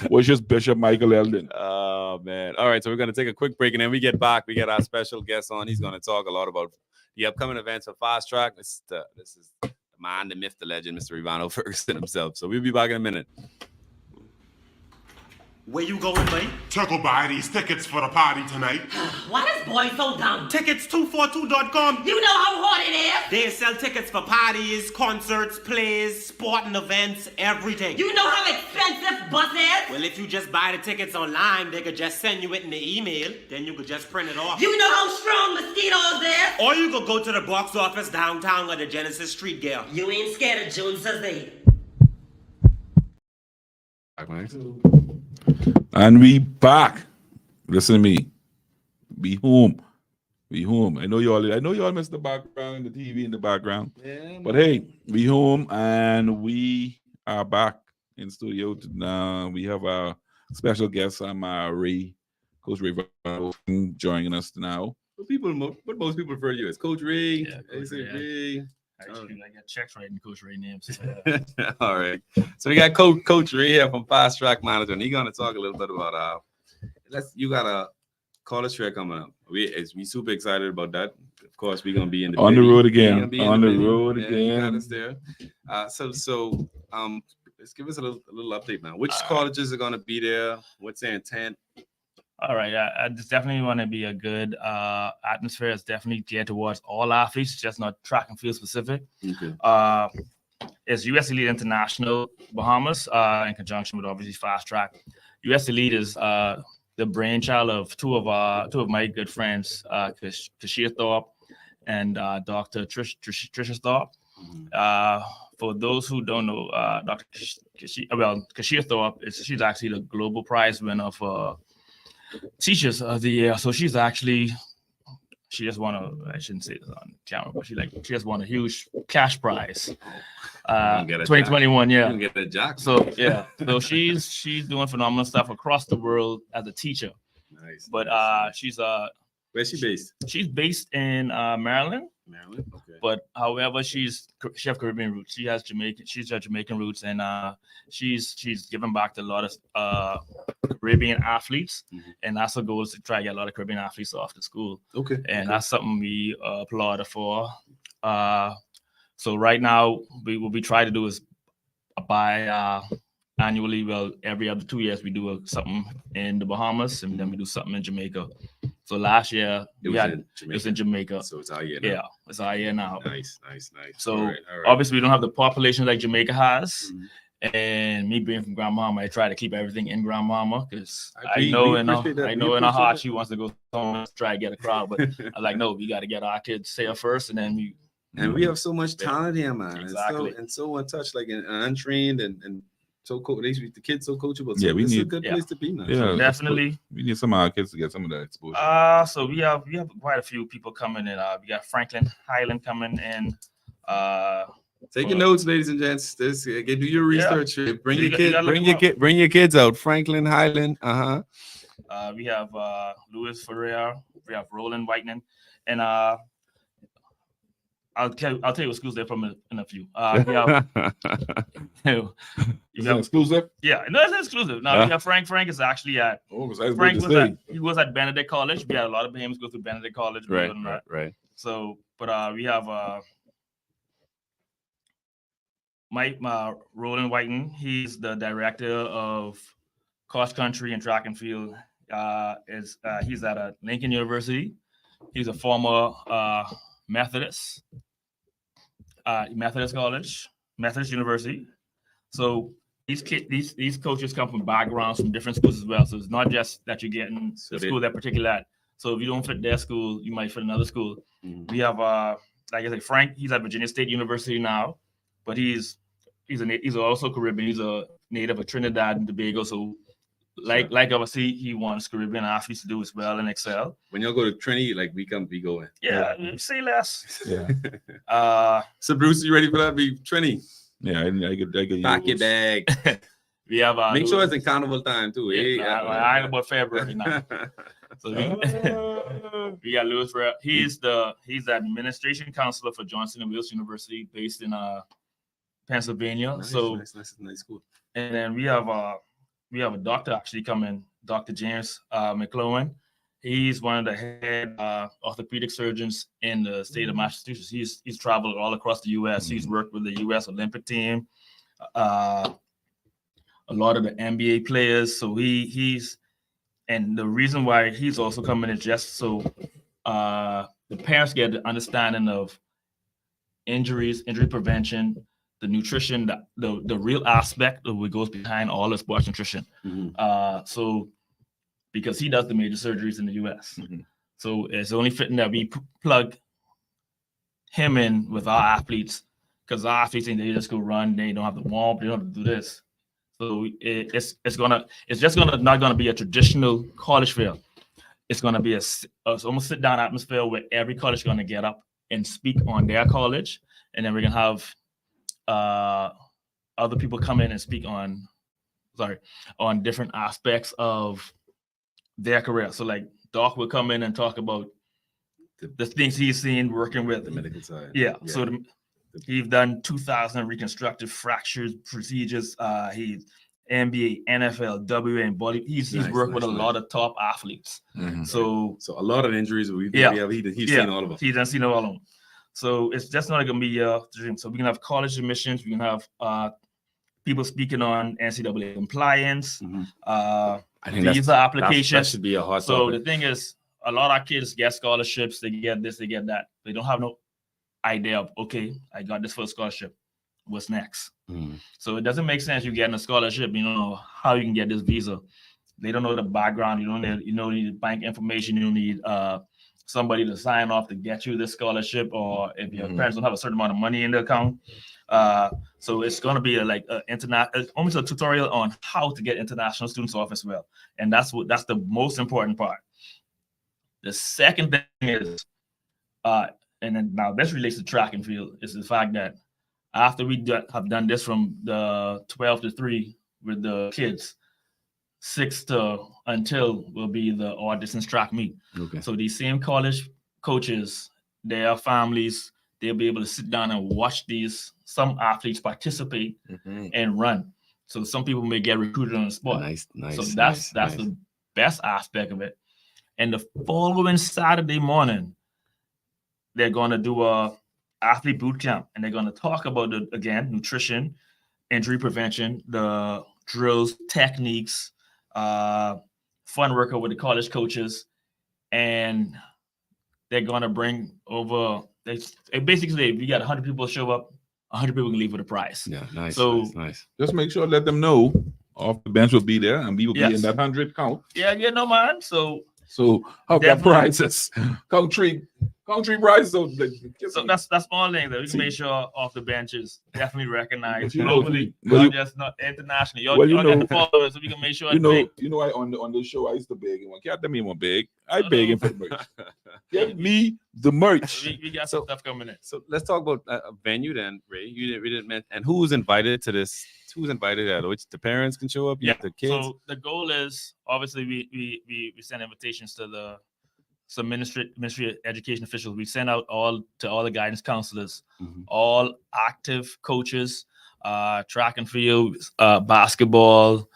Was just Bishop Michael Eldon. Oh man. All right, so we're gonna take a quick break and then we get back. We get our special guest on. He's gonna talk a lot about the upcoming events of Fast Track. This is the man, the myth, the legend, Mr. Ivano Ferguson himself. So we'll be back in a minute. Where you going, mate? To go buy these tickets for the party tonight. Why this boy so dumb? Tickets242.com. You know how hard it is? They sell tickets for parties, concerts, plays, sporting events, everything. You know how expensive bus is? Well, if you just buy the tickets online, they could just send you it in the email. Then you could just print it off. You know how strong mosquitoes is? Or you could go to the box office downtown at the Genesis Street Gear. You ain't scared of Joneses, eh? And we back. Listen to me. Be home. I know y'all missed the background, the TV in the background. Yeah, but hey, we home and we are back in studio. Now we have our special guest, Coach Ray joining us now. What most people refer to you as Coach Ray. Yeah, Coach Ray, Ray. Actually, I got checks right in Coach Ray names. All right. So we got Coach Ray here from Fast Track Manager, and he's gonna talk a little bit about you got a college fair coming up. We super excited about that. Of course, we're gonna be in the on the road again. So let's give us a little update, man. Which colleges are gonna be there? What's their intent? All right, I just definitely want to be a good atmosphere. It's definitely geared towards all athletes, just not track and field specific. Okay. It's US Elite International Bahamas in conjunction with obviously Fast Track. US Elite is the brainchild of two of my good friends, Kashia Thorpe and Dr. Trisha Thorpe. For those who don't know, Dr. Kashia Thorpe she's actually the global prize winner for Teachers of the Year. So she just won I shouldn't say this on camera, but she just won a huge cash prize. 2021, yeah. You can get a jock. So yeah, so she's doing phenomenal stuff across the world as a teacher. Nice. But where's she based? She's based in Maryland. Maryland. Okay. But however, she has Caribbean roots. She's got Jamaican roots, and she's given back to a lot of Caribbean athletes, and that's her goal is to try to get a lot of Caribbean athletes off to school. Okay. And that's something we applaud her for. So right now, what we try to do is buy annually. Well, every other 2 years we do something in the Bahamas, and then we do something in Jamaica. So last year it was in Jamaica. So it's our year now. Yeah, it's our year now. Nice. So all right. obviously we don't have the population like Jamaica has. And me being from Grandmama, I try to keep everything in Grandmama because I know in her heart she wants to go somewhere to try to get a crowd. But I'm like, no, we got to get our kids there first, and then we have so much talent here, man. Exactly. And so untouched, like and untrained and so the kids so coachable. So Yeah, it's a good place to be now. Yeah, definitely. We need some of our kids to get some of that exposure. So we have quite a few people coming in. We got Franklin Highland coming in. Take your notes, ladies and gents. Do your research. Yeah. Bring your kids out. Franklin Highland. We have Louis Ferrer. We have Roland Whitening, and I'll tell you what schools they're from in a few. We have, Is that exclusive? Yeah, no, it's exclusive. No, we have Frank. Frank is actually at he was at Benedict College. We had a lot of Bahamians go through Benedict College. Right. So, but we have Mike Roland Whiten, he's the director of cross country and track and field. He's at Lincoln University. He's a former Methodist College, Methodist University. So these coaches come from backgrounds from different schools as well. So it's not just that you're getting the school that particular at. So if you don't fit their school, you might fit another school. Mhm. We have like I said, Frank. He's at Virginia State University now, but he's also Caribbean. He's a native of Trinidad and Tobago. So like obviously he wants Caribbean athletes to do as well and excel. When y'all go to Trinity, like we go in. Yeah, say less. Yeah. So Bruce, you ready for that? Be Trinity. Yeah, I could Pack your bag. We have Make sure it's in carnival time too. I ain't about February now. So we got Louis Ferrer. He's the administration counselor for Johnson and Wales University, based in Pennsylvania. Nice school. And then we have a doctor actually coming, Dr. James McClowan. He's one of the head orthopedic surgeons in the state of Massachusetts. He's traveled all across the U.S. He's worked with the U.S. Olympic team, a lot of the NBA players. So he's, and the reason why he's also coming is just so the parents get the understanding of injuries, injury prevention, the nutrition, the real aspect of what goes behind all the sports nutrition. Mhm. So because he does the major surgeries in the U.S. Mhm. So it's only fitting that we plug him in with our athletes, because our athletes think they just go run, they don't have to warm up, they don't have to do this. So it's just not gonna be a traditional college field. It's gonna be it's almost sit down atmosphere where every college is gonna get up and speak on their college, and then we're gonna have other people come in and speak on different aspects of their career. So like Doc will come in and talk about the things he's seen working with The medical side. yeah. So he's done 2,000 reconstructive fractures procedures. He's NBA, NFL, WA, and body. He's worked with a lot of top athletes. Mhm. So So a lot of injuries he's seen all of them. he's done seen all of them. So it's just not gonna be a dream. So we can have college admissions. We can have people speaking on NCAA compliance, Mhm. I think that's visa That applications. should be a hot So topic. the thing is, a lot of our kids get scholarships. They get this, they get that. They don't have no idea of, okay, I got this first scholarship. What's next? Mhm. So it doesn't make sense you getting a scholarship. You don't know how you can get this visa. They don't know the background. You don't need bank information. You don't need somebody to sign off to get you this scholarship, or if your parents don't have a certain amount of money in the account. So it's going to be almost a tutorial on how to get international students off as well. And that's the most important part. The second thing is, and then now this relates to track and field, is the fact that after we have done this from the 12 to 3 with the kids, 6 to until will be the all distance track meet. Okay. So these same college coaches, their families, they'll be able to sit down and watch some athletes participate and run. So some people may get recruited on the spot. Nice. So that's the best aspect of it. And the following Saturday morning, they're going to do a athlete boot camp, and they're going to talk about nutrition, injury prevention, the drills, techniques, fun workout with the college coaches, and they're going to bring over. Basically, if you got 100 people show up, 100 people can leave with a prize. Yeah, nice. So- nice. Just make sure, let them know off the bench will be there, and we will be Yes. in that 100 count. Yeah, no man. So So how that Definitely. prizes, country prizes. So that's one thing that we See. can make sure off the benches definitely recognized But you know- globally, well, not you- just not internationally. Y'all, well, you y'all got know- the followers, so we can make sure. you it's know, big. I on the show I used to beg him. Can't tell me one beg. I beg him for the merch. Get me the merch. we got some stuff coming in. So let's talk about a venue then, Ray. We didn't mention, and who's invited to this? Who's invited at? Which the parents can show up? You have the kids. So the goal is obviously we send invitations to some ministry of education officials. We send out to all the guidance counselors, Mhm. all active coaches, track and field, basketball,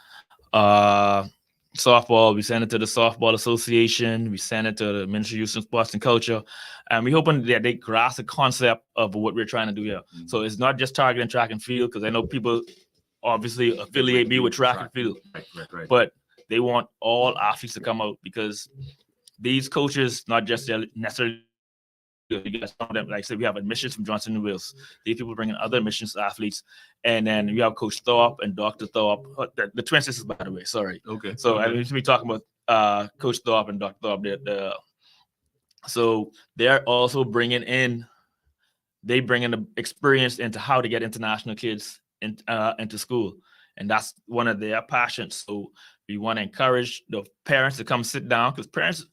softball, we send it to the Softball Association, we send it to the Ministry of Youth and Sports and Culture, and we're hoping that they grasp the concept of what we're trying to do here. So it's not just targeting track and field, because I know people obviously affiliate me with track and field, Right. but they want all athletes to come out, because these coaches, not just necessarily, you guys, some of them, like I said, we have admissions from Johnson and Wales. These people bring in other admissions athletes, and then we have Coach Thorpe and Dr. Thorpe, the twin sisters, by the way. Sorry. Okay. So I mean, we talking about Coach Thorpe and Dr. Thorpe. So they're also bringing in the experience into how to get international kids into school, and that's one of their passions. So we want to encourage the parents to come sit down, because parents,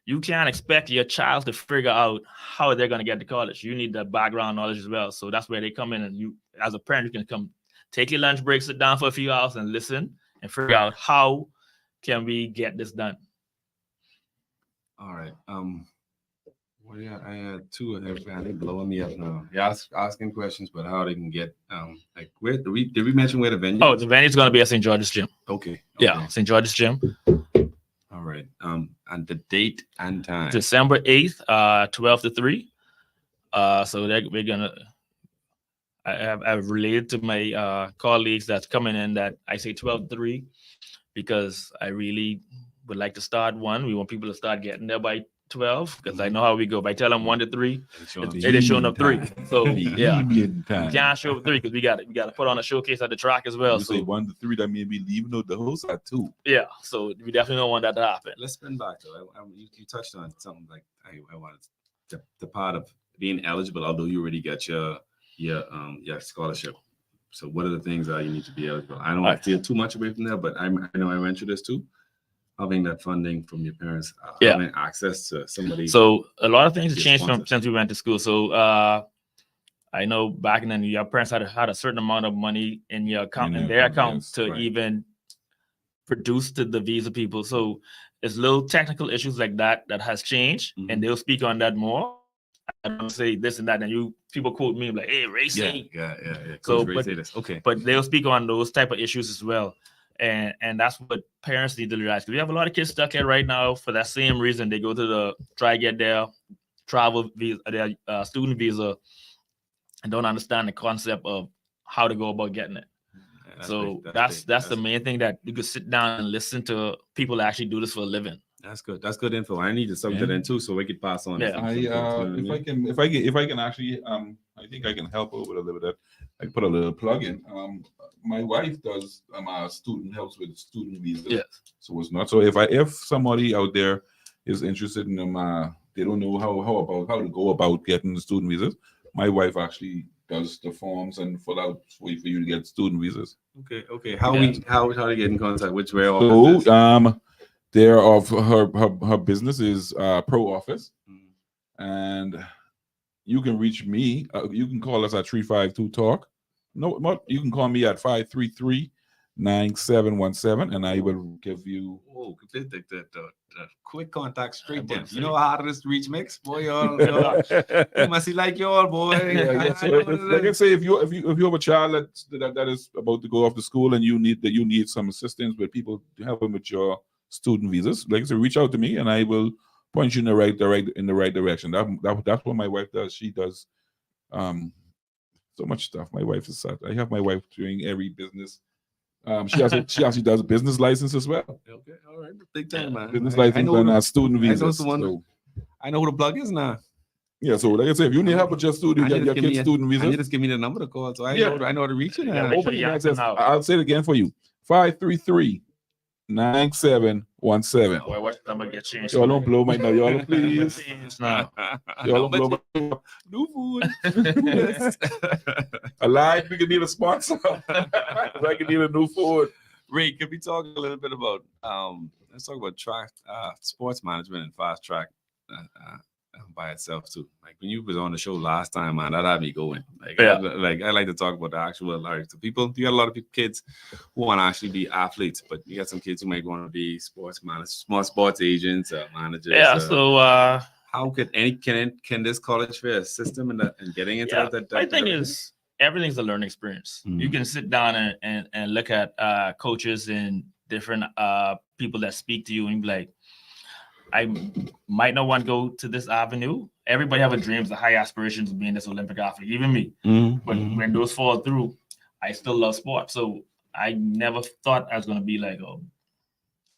you can't expect your child to figure out how they're going to get to college. You need the background knowledge as well. So that's where they come in, and you, as a parent, you can come take your lunch break, sit down for a few hours and listen and figure out how can we get this done. All right. Well, yeah, I had two, and they're blowing me up now. Yeah, asking questions, but how they can get like where did we mention where the venue? Oh, the venue is going to be at St. George's Gym. Okay. Yeah, St. George's Gym. All right. And the date and time. December 8th, 12 to 3. So we're gonna. I've related to my colleagues that's coming in that I say 12 to 3, because I really would like to start one. We want people to start getting there by 12, because I know how we go. If I tell them 1 to 3, they're showing up 3. So yeah, you can't show up 3, because we got to put on a showcase at the track as well. You So say 1 to 3, that may be leaving out the host at 2. yeah, so we definitely don't want that to happen. Let's spin back though. You touched on something like I wanted the part of being eligible, although you already got your scholarship. So what are the things that you need to be eligible? I don't want to steer too much away from there, but I know I went through this too. Having that funding from your parents, having access to somebody. So a lot of things have Your changed sponsors. since we went to school. So I know back then your parents had a certain amount of money in your account, in their account, yes, to right. even produce to the visa people. So it's little technical issues like that has changed, Mhm. and they'll speak on that more. I don't say this and that, and people quote me like, "Hey, racing," Yeah. So, Coach Ray but- say this. Okay. but they'll speak on those type of issues as well. And that's what parents need to realize. 'Cause we have a lot of kids stuck here right now for that same reason. They go to try to get their travel visa, their student visa, and don't understand the concept of how to go about getting it. Yeah, So big. that's big. the main thing, that you could sit down and listen to people that actually do this for a living. That's good. That's good info. I need to soak that in too, so we could pass on. Yeah. some I folks, you know what I mean? if I can actually I think I can help out with a little bit. I put a little plug in. My wife does student helps with student visas. Yes. So it's not so if somebody out there is interested in them, they don't know how to go about getting the student visas. My wife actually does the forms and fill out for you to get student visas. Okay. How to get in contact? Which way? So they're of her business is Pro Office, and you can reach me. You can call us at 352-TALK. No, you can call me at 533-9717, and I will give you. Oh, the quick contact straight there. You know how hard it is to reach mix, boy. Y'all you must like y'all, boy. Yeah, so like I say, if you have a child that is about to go off to school and you need some assistance with people to help them with your student visas, like I say, reach out to me and I will point you in the right direction. That's what my wife does. She does so much stuff. My wife is sad. I have my wife doing every business. She actually does a business license as well. Okay, all right, big time, man. Business I license know and who- student I know visas. someone- So, I know who the plug is now. yeah, so like I say, if you need help with your student, I need your to give kids' me student And you visas, just give me the number to call, so I Yeah. know how to reach it. Yeah, now. make sure open you the ask them access. now. I'll say it again for you. 533-9717. Boy, what number get changed? Y'all don't blow my now. Y'all please. Changed now. Y'all don't blow my New food. alive. We can need a sponsor. I can need a new food. Ray, can we talk a little bit about let's talk about track sports management and fast track by itself too. Like when you was on the show last time, man, that had me going. Like, Yeah. I like to talk about the actual the people. You got a lot of kids who want to actually be athletes, but you got some kids who might want to be sports managers, small sports agents, managers. Yeah. So how can this college fair assist them in getting into yeah, that? my thing is everything's a learning experience. Mhm. You can sit down and look at coaches in different people that speak to you and be like, I might not want to go to this avenue. Everybody have a dreams, the high aspirations of being this Olympic athlete, even me. But when those fall through, I still love sports. So I never thought I was going to be like, oh,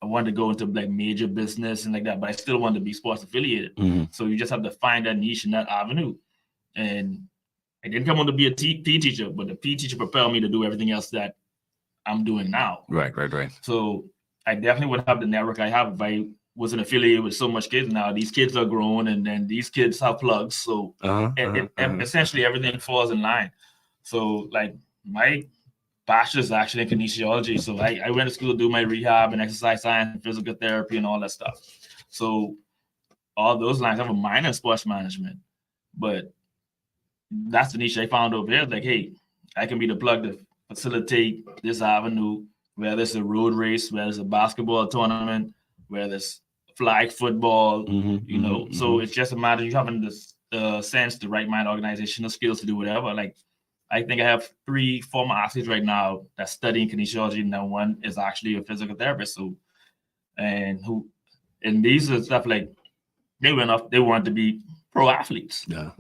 I wanted to go into like major business and like that, but I still wanted to be sports affiliated. So you just have to find that niche in that avenue. And I didn't come on to be a PE teacher, but the PE teacher propelled me to do everything else that I'm doing now. Right. So I definitely would have the network I have if I wasn't affiliated with so much kids. Now these kids are grown, and then these kids have plugs. So essentially everything falls in line. So like my bachelor's is actually in kinesiology. So I went to school to do my rehab and exercise science and physical therapy and all that stuff. So all those lines. I have a minor in sports management, but that's the niche I found over there. Like, hey, I can be the plug to facilitate this avenue, whether it's a road race, whether it's a basketball tournament, whether it's flag football, So it's just a matter of you having the sense, the right mind, organizational skills to do whatever. Like, I think I have 3 former athletes right now that's studying kinesiology, and then one is actually a physical therapist. And these are stuff like they wanted to be pro athletes. Yeah.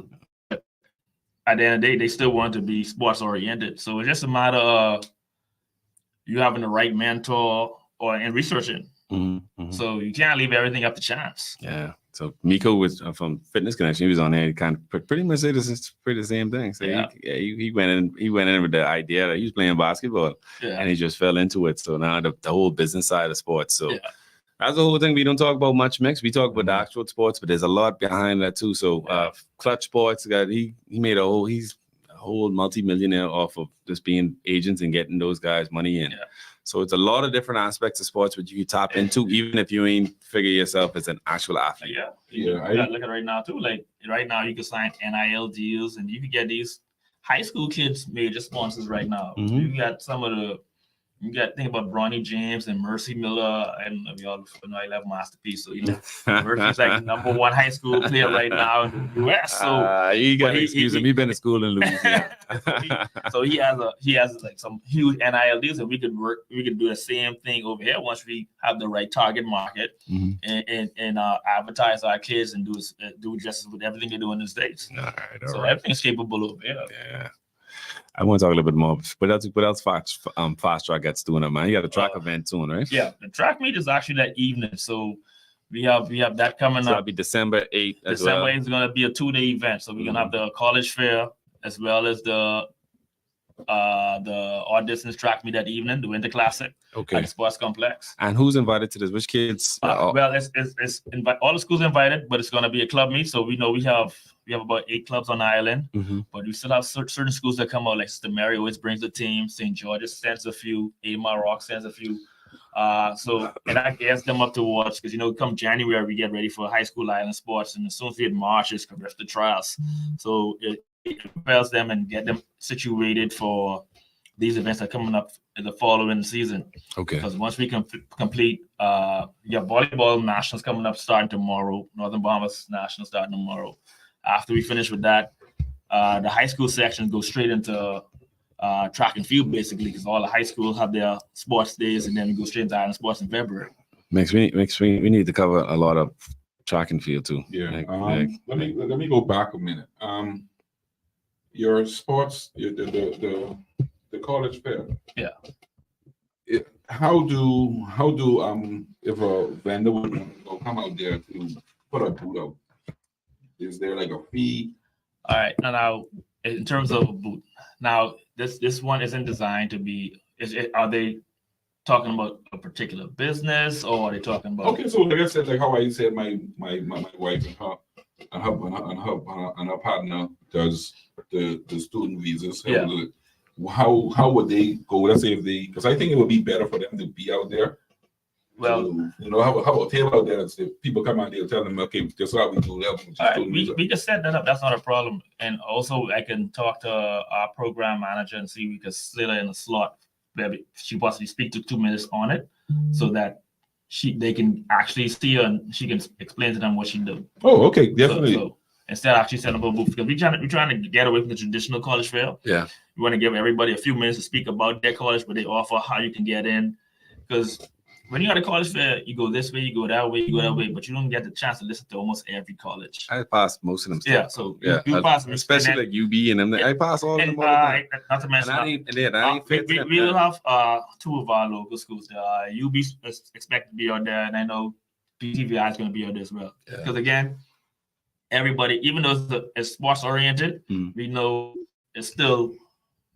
At the end of the day, they still want to be sports oriented. So it's just a matter of you having the right mentor and researching. So you can't leave everything up to chance. Yeah. So Miko was from Fitness Connection. He was on there. He kind of pretty much said this is pretty the same thing. So he went in with the idea that he was playing basketball, and he just fell into it. So now the whole business side of sports. So that's the whole thing. We don't talk about much mix. We talk about the actual sports, but there's a lot behind that too. So Clutch Sports he made he's a whole multi-millionaire off of just being agents and getting those guys money in. So it's a lot of different aspects of sports which you can tap into, even if you ain't figure yourself as an actual athlete. You gotta look at it right now too. Like right now, you can sign NIL deals, and you can get these high school kids major sponsors right now. You got think about Bronny James and Mercy Miller, and we all know I love Masterpiece. So Mercy's like #1 high school player right now in the US. So you gotta excuse him. He's been in school in Louisiana. so he has like some huge NIL deals, and we could do the same thing over here once we have the right target market and advertise our kids and do justice with everything they do in the States. All right. Everything's capable over here. Yeah. I want to talk a little bit more. What else Fast Track gets doing it, man? You got a track event soon, right? Yeah, the track meet is actually that evening. So we have that coming up. That'll be December 8th. December 8th is going to be a 2-day event. So we're going to have the college fair as well as the all distance track meet that evening, the Winter Classic at the Sports Complex. And who's invited to this? Which kids? Well, it's all the schools invited, but it's going to be a club meet. So we know we have about 8 clubs on the island, but we still have certain schools that come out. Like St. Mary always brings the team. St. George's sends a few. Amar Rock sends a few. And I guess them up to watch because come January we get ready for high school island sports, and as soon as we hit March, it's the trials. So it prepares them and get them situated for these events that are coming up in the following season. Okay. Because once we complete, volleyball nationals coming up starting tomorrow. Northern Bahamas nationals starting tomorrow. After we finish with that, the high school section goes straight into track and field basically, because all the high schools have their sports days, and then we go straight into island sports in February. We need to cover a lot of track and field too. Yeah. Let me go back a minute. Your sports, the college fair. Yeah. How do if a vendor would come out there to put a booth out? Is there like a fee? All right. Now, in terms of a booth, now this one isn't designed to be. Are they talking about a particular business, or are they talking about? Okay, so like I said, like how I said, my wife and her partner does the student visas. How would they go? Let's say because I think it would be better for them to be out there. Well, how about table out there? If people come out there, tell them, okay, this is how we do that. We can set that up. That's not a problem. And also, I can talk to our program manager and see if we can slid her in a slot where she possibly speak to 2 minutes on it, so that they can actually see her and she can explain to them what she do. Oh, okay, definitely. So instead of actually setting up a booth, because we're trying to get away from the traditional college fair. Yeah, we want to give everybody a few minutes to speak about their college, but they offer how you can get in, because when you're at a college fair, you go this way, you go that way, you go that way, but you don't get the chance to listen to almost every college. I passed most of them. Yeah, so yeah, you pass them, especially and like UB and them. I pass all of and, them all the time. not to mention, And I ain't fit to them. we will have two of our local schools there. UB is expected to be out there, and I know PTVI is going to be out there as well. Because again, everybody, even though it's sports oriented, we know it's still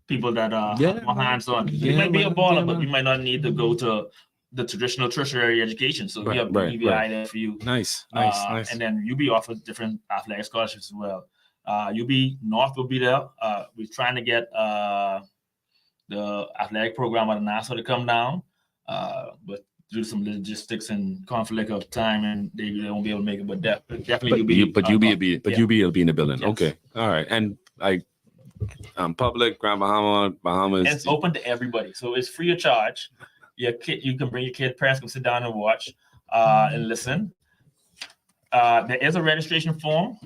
people that are more hands-on. You might be a baller, but you might not need to go to the traditional tertiary education. So we have PTVI there for you. Nice. And then UB offers different athletic scholarships as well. UB North will be there. We're trying to get the athletic program at NASA to come down, but due to some logistics and conflict of time, and they won't be able to make it. But definitely UB. But UB will be in the building. Yes. Okay. All right. And like public, Grand Bahamas. And it's open to everybody, so it's free of charge. Your kid, you can bring your kid. Parents can sit down and watch and listen. There is a registration form.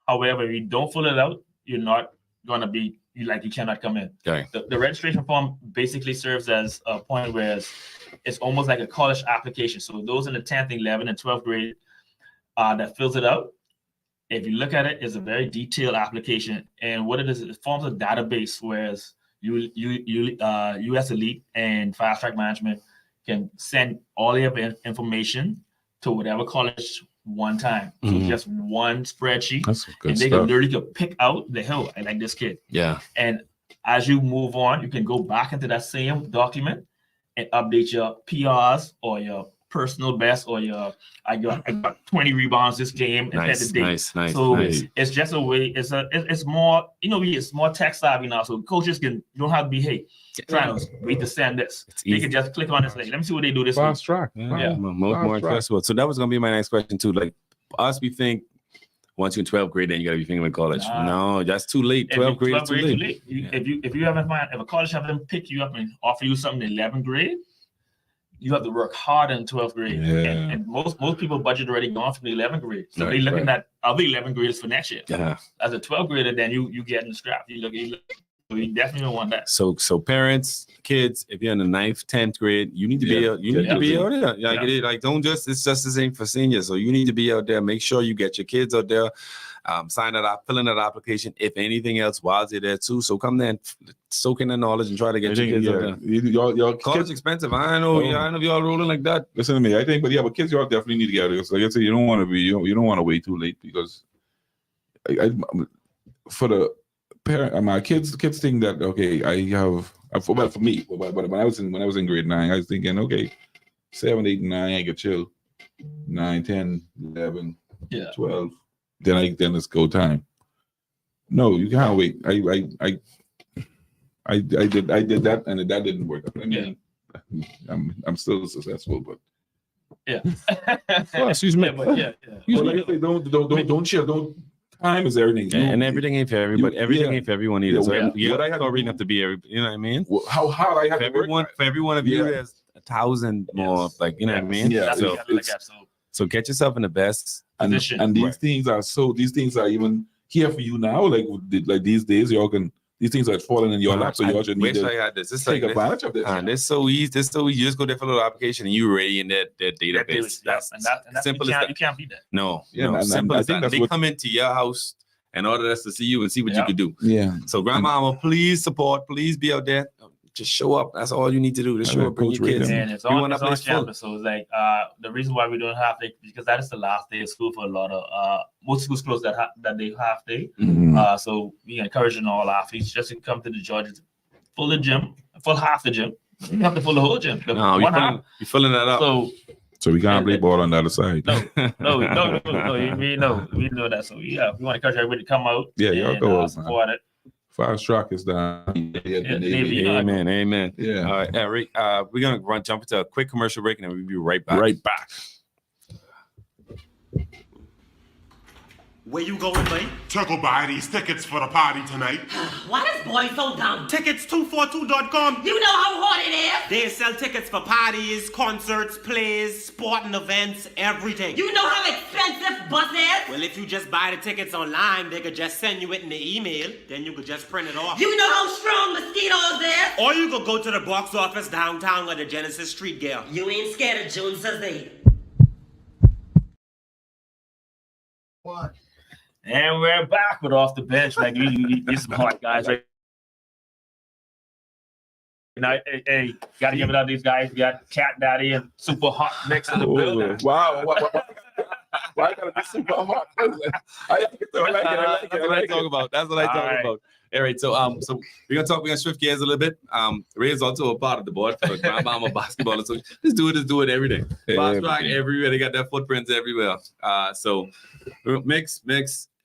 However, if you don't fill it out, you're not going to be you cannot come in. Okay. The registration form basically serves as a point where it's almost like a college application. So those in the 10th, 11th, and 12th grade that fills it out. If you look at it, it's a very detailed application, and what it is, it forms a database whereas US Elite and Fast Track Management can send all their information to whatever college one time. So just one spreadsheet. That's good and they stuff. can literally pick out I like this kid. Yeah. And as you move on, you can go back into that same document and update your PRs or your personal best or your I got 20 rebounds this game and set the date. Nice. So it's just a way. It's more it's more tech savvy now. So coaches you don't have to be trying to wait to send this. They can just click on this. Like, let me see what they do this Fast track. Yeah. More accessible. So that was gonna be my next question too. Like us, we think once you're in 12th grade, then you gotta be thinking about college. No, that's too late. 12th grade is too late. If you haven't found if a college have them pick you up and offer you something in 11th grade, you have to work hard in 12th grade. Yeah. And most people budget already gone from the 11th grade. So they're looking at other 11th graders for next year. Yeah. As a 12th grader, then you get in the scrap. You definitely don't want that. So parents, kids, if you're in the 9th, 10th grade, you need to be out. You need to be out there. Like don't just it's just the same for seniors. So you need to be out there. Make sure you get your kids out there. Sign that up, fill in that application. If anything else, while they're there too. So come there and soak in the knowledge and try to get your kids out there. Your College kids, expensive. I know y'all rolling like that. listen to me. I think, but kids, y'all definitely need to get out of here. So like I said, you don't want to wait too late because for the parent, my kids think that for me, but when I was in grade 9, I was thinking 7, 8, 9, I could chill. 9, 10, 11, 12. Then it's go time. No, you can't wait. I did that and that didn't work. I mean, I'm still successful, but excuse me. Well, like I say, don't chill. Don't. Time is everything. And everything ain't for everybody. Everything ain't for everyone either. So I don't read enough to be every. You know what I mean? How hard I have For every one of you, there's 1,000 more. Like you know what I mean? Yeah. So get yourself in the best position. And these things are even here for you now. Like these days, these things are falling in your lap. So you should need to take advantage of this. And it's so easy. You just go there for a little application and you're already in that database. That's simple as that. You can't beat that. No. And simple I as think that. They come into your house in order us to see you and see what you could do. Yeah. So grandmama, please support. Please be out there. Just show up. That's all you need to do. Just show up, bring your kids. And it's on campus. So it's like the reason why we don't have it because that is the last day of school for a lot of most schools close that they half day. So we encouraging all athletes just to come to the Georgia, full half the gym. You have to fill the whole gym. No, you're filling that up. So we can't play ball on the other side. No. We know that. So we want to encourage everybody to come out. Yeah, y'all go support it. Fast track is down. Amen. Yeah. All right, Eric. We're gonna jump into a quick commercial break, and then we'll be right back. Where you going, buddy? To go buy these tickets for the party tonight. Why this boy so dumb? Tickets242.com. You know how hard it is? They sell tickets for parties, concerts, plays, sporting events, everything. You know how expensive bus is? Well, if you just buy the tickets online, they could just send you it in the email. Then you could just print it off. You know how strong mosquitoes see those there? Or you could go to the box office downtown with the Genesis Street girl. You ain't scared of Joneses, eh? What? And we're back with Off the Bench. Like, these some hot guys, right? Now, hey, gotta give it up to these guys. We got Cat Daddy and Super Hot Mix in the building. Wow. Why I gotta be super hot? I like it. That's what I talk about. That's what I talk about. All right, so we're gonna shift gears a little bit. Ray is also a part of the board for Grand Bahama Basketball Association. This dude is doing everything. Fast track everywhere. They got their footprints everywhere. So Mix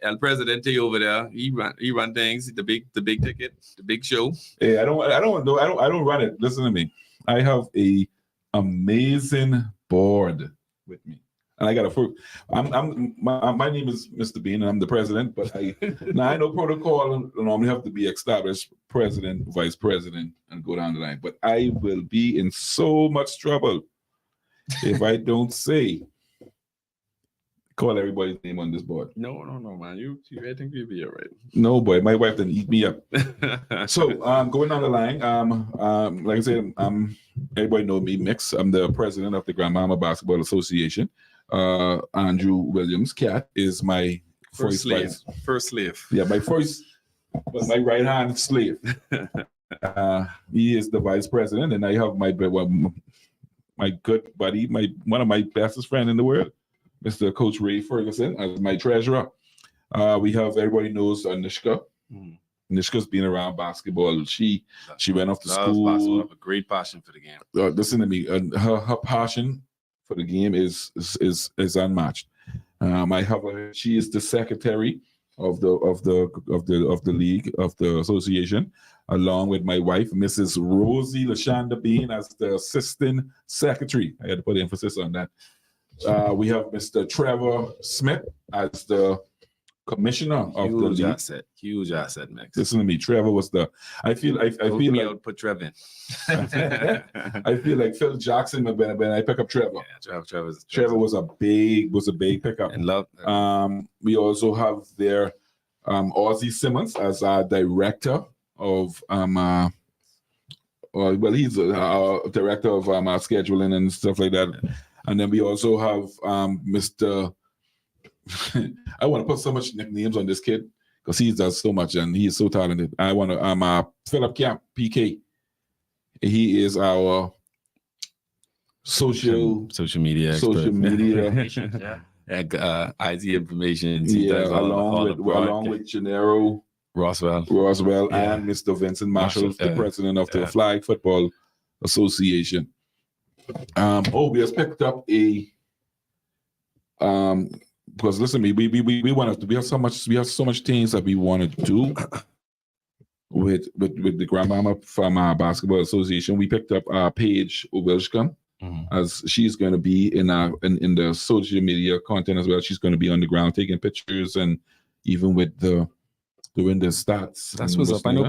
El Presidente over there. He run things. The big ticket, the big show. Hey, I don't run it. Listen to me. I have a amazing board with me. And I got my name is Mr. Bean and I'm the president, but I know protocol normally have to be established president, vice president, and go down the line. But I will be in so much trouble if I don't call everybody's name on this board. No, man. I think you'll be all right. No, boy, my wife didn't eat me up. So going down the line, like I said, everybody know me, Mix. I'm the president of the Grand Bahama Basketball Association. Andrew Williams, Cat, is my First slave. Yeah, my right hand slave. He is the vice president, and I have my good buddy, one of my bestest friend in the world, Mr. Coach Ray Ferguson, as my treasurer. We have, everybody knows Nishka. Nishka's been around basketball. She went off to school. Basketball. Have a great passion for the game. Listen to me. Her passion for the game is unmatched. She is the secretary of the league, of the association, along with my wife, Mrs. Rosie Lashanda Bean, as the assistant secretary. I had to put emphasis on that. We have Mr. Trevor Smith as the commissioner of the league. Huge asset, Max. Listen to me. Trevor was I feel like put Trevor in. I feel like Phil Jackson when I pick up Trevor. Yeah, Trevor was a big pickup. And love. We also have there Ozzie Simmons as our director of he's our director of our scheduling and stuff like that. And then we also have Mr. I want to put so much nicknames on this kid because he does so much and he is so talented. I want to Philip Camp, PK. He is our social media IT information. Along with Gennaro Roswell and Mr. Vincent Marshall, the president of the Flag Football Association. We just picked up because listen to me, we have so much things that we want to do with the Grand Bahama Basketball Association. We picked up Paige Owilshcombe, as she's going to be in the social media content as well. She's going to be on the ground taking pictures and even with doing the stats. That's what's up. I know.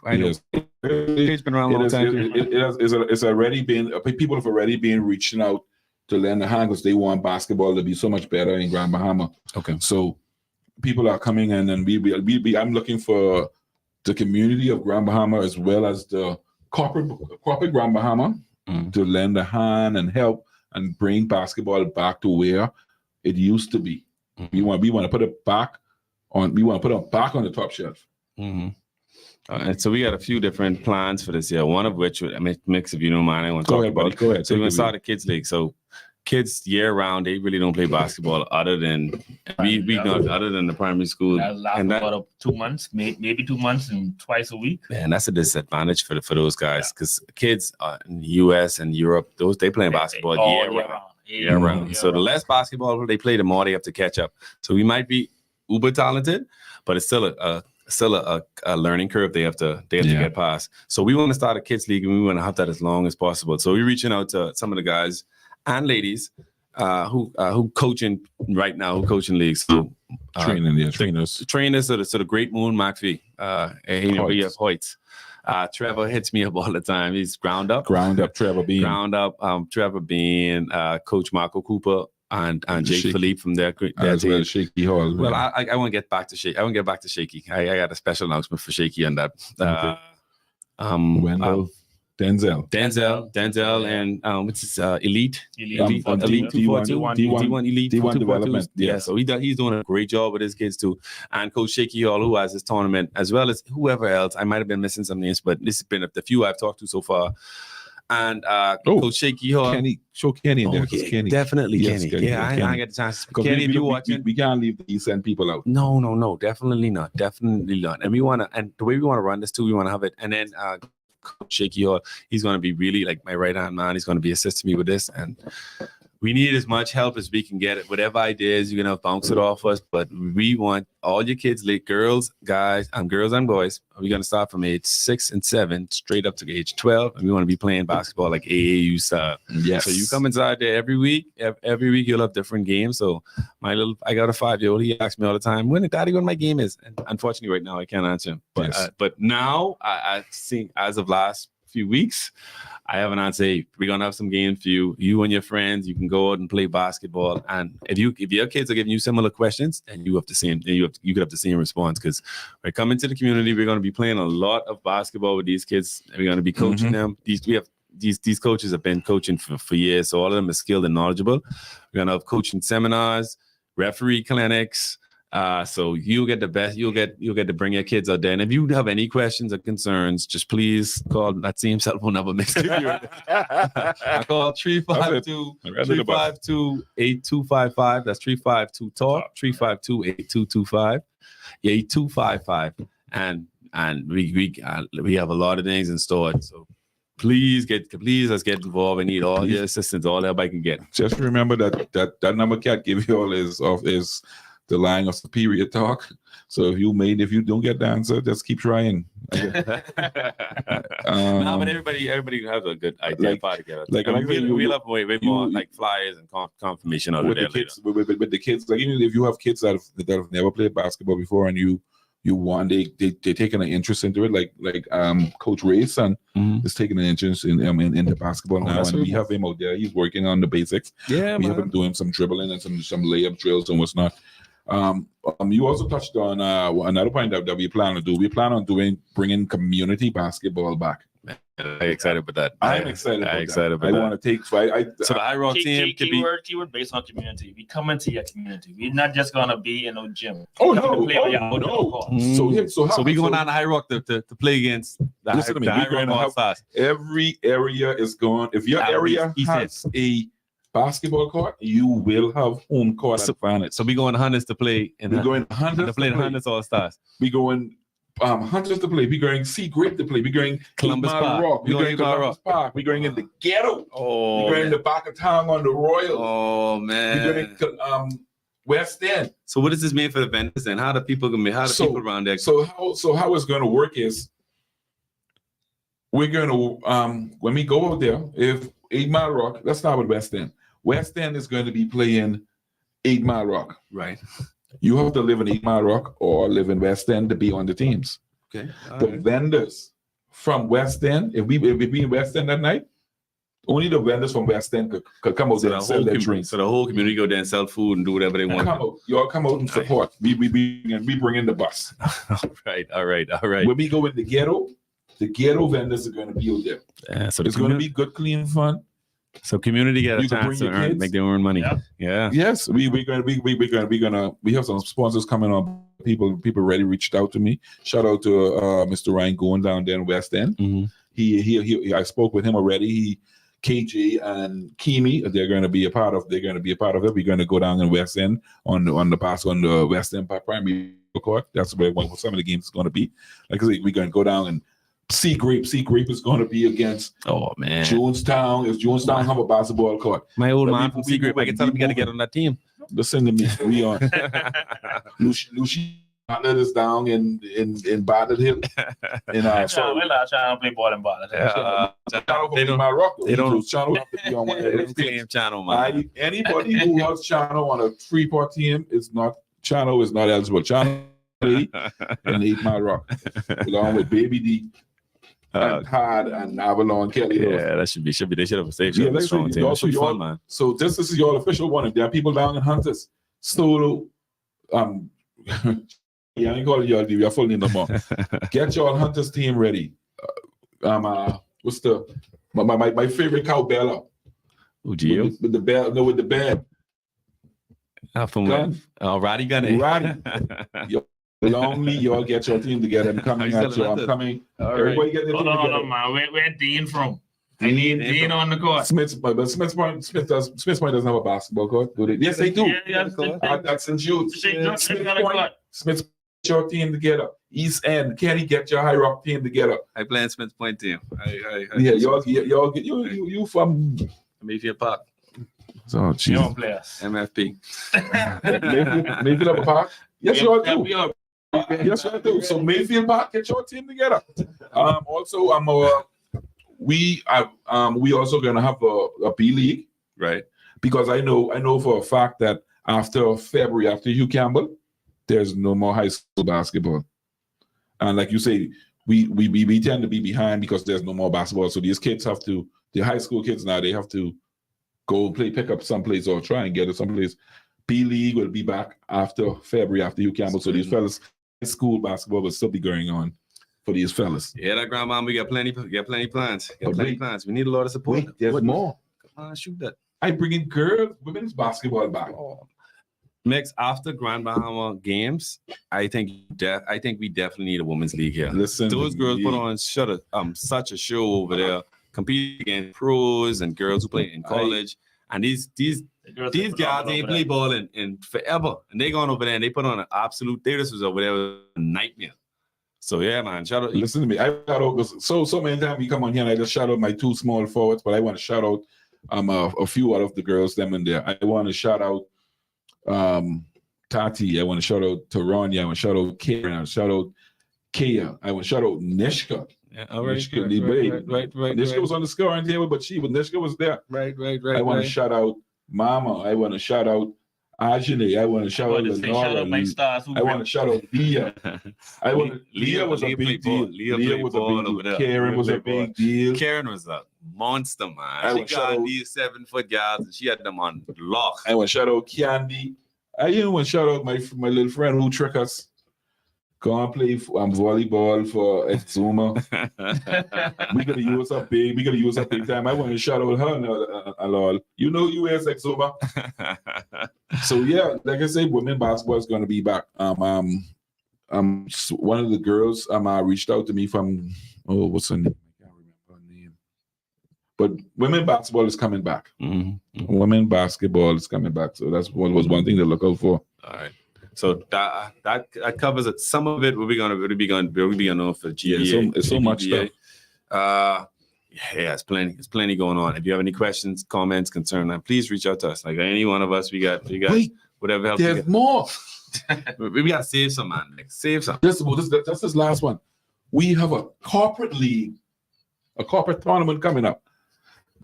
I know. Paige been around a long time. It's already been. People have already been reaching out to lend a hand because they want basketball to be so much better in Grand Bahama. Okay, so people are coming in, and I'm looking for the community of Grand Bahama as well as the corporate Grand Bahama to lend a hand and help and bring basketball back to where it used to be. We want to put it back on. We want to put it back on the top shelf. And so we got a few different plans for this year. One of which, Mix, if you don't mind, I want to talk about. Go ahead. So we're going to start a kids league. So kids year round, they really don't play basketball other than other than the primary school. That lasts about 2 months, maybe 2 months and twice a week. And that's a disadvantage for those guys because kids in the U.S. and Europe, they play basketball year round. So the less basketball they play, the more they have to catch up. So we might be uber talented, but it's still a learning curve they have to get past. So we want to start a kids league and we want to have that as long as possible. So we're reaching out to some of the guys and ladies who coaching right now, who coaching leagues. So, trainers. So the Great Moon McPhee, we have Hoyts. Trevor hits me up all the time. He's ground up Trevor Bean. Trevor Bean, Coach Marco Cooper and And Jake Shaky. Philippe from their As team. well as Shaky Hall. Well, I want to get back to Shaky. I want to get back to Shaky. I got a special announcement for Shaky on that. Okay. Wendell, Denzel. Denzel, and what's his Elite Elite. Elite 242, D1 Elite D1 242. development, Yeah, yes. so he's doing a great job with his kids too. And Coach Shaky Hall, who has his tournament, as well as whoever else. I might have been missing some names, but this has been the few I've talked to so far. And Coach Shaky Hall. Kenny, show Kenny in there. 'Cause yeah, Kenny. definitely Yes, Kenny. Kenny, Yeah, I Kenny. get the chance. 'Cause Kenny, if you're we watching. can't leave the East End people out. No, definitely not. And we want to, and the way we want to run this too, we want to have it. And then Coach Shaky Hall, he's going to be really like my right hand man. He's going to be assisting me with this. And we need as much help as we can get it. Whatever ideas you're going to bounce it off us. But we want all your kids, like girls, guys, and girls and boys. We're going to start from age 6 and 7 straight up to age 12. And we want to be playing basketball like AAU style. Yes. So you come inside there every week. Every week you'll have different games. So I got a 5-year-old. He asks me all the time, Daddy, when my game is? And unfortunately, right now I can't answer him. But Yes. but now I think as of last few weeks, I have an answer. Hey, we're gonna have some games for you. You and your friends, you can go out and play basketball. And if your kids are giving you similar questions, and you have the same, you could have the same response, because we're coming to the community. We're gonna be playing a lot of basketball with these kids. And we're gonna be coaching them. These coaches have been coaching for years, so all of them are skilled and knowledgeable. We're gonna have coaching seminars, referee clinics. So you'll get the best. You'll get to bring your kids out there. And if you have any questions or concerns, just please call that same cell phone number. I call 352-8255. That's 352-TALK, 352-8225. Yeah, 8255. And we have a lot of things in store. So please let's get involved. I need all your assistance, all help I can get. Just remember that number Cat give you all is the line of superior talk. So if you don't get the answer, just keep trying. No, but everybody has a good idea together. We'll have way more like flyers and confirmation out of with there the kids. With the kids, like even if you have kids that have never played basketball before, and you want they taking an interest into it, like Coach Ray's son is taking an interest in the basketball now, and we have him out there. He's working on the basics. Yeah, we have him doing some dribbling and some layup drills and what's not. You also touched on another point that we plan to do. We plan on bringing community basketball back. I'm excited about that. I'm excited about that. I want to take so the High Rock team could be keyword based on community. We come into your community. We're not just gonna be in a gym. So we going on to High Rock to play against the High Rock All-Stars. Every area is going. If your area has a basketball court, you will have home court advantage. So we going to Hunters to play We're going Hunters to play the Hunters All-Stars. We going Hunters to play. We're going Sea Grape to play. We're going Columbus Park. Rock. We're going Columbus Park. We're going in the ghetto. We're going the back of town on the Royal. Oh man. We're going West End. So what does this mean for the vendors and how do people people around there? So how it's going to work is we're going to when we go out there, if 8 Mile Rock, let's start with West End. West End is going to be playing 8 Mile Rock. Right. You have to live in 8 Mile Rock or live in West End to be on the teams. Okay. Vendors from West End, if we be in West End that night, only the vendors from West End could come out there and sell their drinks. So the whole community go there and sell food and do whatever they want. Y'all come out and support. We bring in the bus. All right. When we go in the ghetto vendors are going to be out there. Yeah, so it's going to be good, clean fun. So community get a chance to make them earn money. Yeah. Yes, we have some sponsors coming on. People already reached out to me. Shout out to Mr. Ryan going down there in West End. Mm-hmm. He I spoke with him already. KJ and Kimi, they're going to be a part of it. We're going to go down in West End on the West End primary court. That's where some of the games is going to be. Like I say, we're going to go down and Sea Grape is going to be against Jonestown. If Jonestown have a basketball court, my old man from Sea Grape, I can tell him you got to get on that team. Listen to me, we on. Lucy let us down in Bartlett Hill. We're not trying to play ball in Bartlett Hill. They don't Channel have to be on one of the Channel, man. Anybody who has Channel on a 3-part team is not eligible. Channel and 8 Mile Rock, along with Baby D. and Todd and Avalon Kelly. Those. Yeah, that should be. They should have a stage. Yeah, Yeah, like I strong said, team. That also should be y'all- fun, man. So this is your official one. If there are people down in Hunters, Stolo, yeah, I ain't calling y'all your full name no more. Get your Hunters team ready. What's the my favorite cowbella? Oh, Gio. With the bell, no, with the band. From Gun. Roddy Gunny. Roddy. Lonely, y'all get your team together. I'm coming How you at you. I'm selling coming. All right. Everybody get their Hold team on, together. man. Where Dean from? I need Dean on the court. Smith's Point doesn't have a basketball court, do they? Yes, they do. Yeah, That's in June. Smith's Point. Smith's get your team together. East End, Kenny, get your High Rock team together. I play in Smith's Point team. Yeah, y'all get you from Mayfield Park. oh Jesus. Young players. MFP. Mayfield Upper Park. Yes, y'all Yeah, do. we are. Yes, y'all do. So Mayfield Park, get your team together. Also, we also gonna have a B League, Right. because I know for a fact that after February, after Hugh Campbell, there's no more high school basketball. And like you say, we tend to be behind because there's no more basketball. So these kids have to, the high school kids now, they have to go pick up someplace or try and get it someplace. B League will be back after February, after Hugh Campbell. So these fellas, high school basketball will still be going on for these fellas. Yeah, that grandma, we got plenty plans. But Plenty wait. plans. We need a lot of support. Wait, there's more. Come on, shoot that. I bringing women's basketball back. Mix after Grand Bahama games, I think we definitely need a women's league here. Listen, Those to girls me. put on such a show over there, competing against pros and girls who play in college. And these guys ain't play ball in forever. And they going over there and they put on an absolute this was over there was a nightmare. So yeah, man. Shout out. Listen to me. I shout out because so many times we come on here and I just shout out my two small forwards, but I want to shout out a few out of the girls them in there. I want to shout out Tati. I want to shout out Taranya. I want to shout out Karen. I want to shout out Kaya. I want to shout out Nishka. Yeah, all right, Nishka, right. Nishka was on the scoring table, but Nishka was there. Right. I want to shout out Mama. I want to shout out Ajane. I want to shout out Lenora. I want to shout out Leah. Leah was a big deal. Leah was a big deal. Karen was a big deal. Karen was a monster, I man. She would shout got out- these 7-foot guys and she had them on lock. I want to shout out Candy. I even want to shout out my little friend who trick us. Go and play volleyball for Exuma. We gotta use up big. We gotta use up big time. I want to shout out her and all. You know you is Exuma. So yeah, like I said, women basketball is gonna be back. One of the girls reached out to me from what's her name? I can't remember her name. But women basketball is coming back. Mm-hmm. Women basketball is coming back. So that's what was one thing to look out for. All right. So that covers it. Some of it we'll be going on for GBA. It's so much stuff. Yeah, it's plenty going on. If you have any questions, comments, concerns, please reach out to us. Like any one of us, we got Wait, whatever help we there's get. more. We got to save some, man. Like, save some. That's this last one. We have a corporate league, a corporate tournament coming up.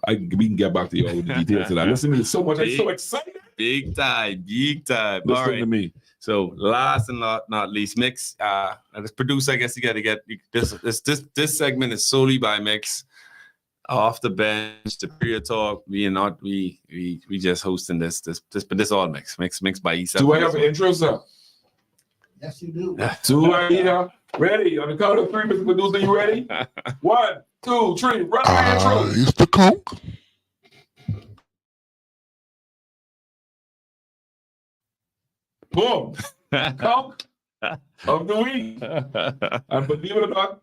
We can get back to you all with the details of that. Listen to me so much. I'm so excited. Big time. Listen All right. to me. So last and not least, Mix. As producer, I guess you got to get this segment is solely by Mix. Off the bench, the period talk. We just hosting this, but this all Mix by East. Do I have an intro, sir? Yes, you do. Do I here? Ready? On the count of three, Mr. Producer, you ready? 1, 2, 3. Run the intro. It's the Coke. Boom. Count of the week. And believe it or not,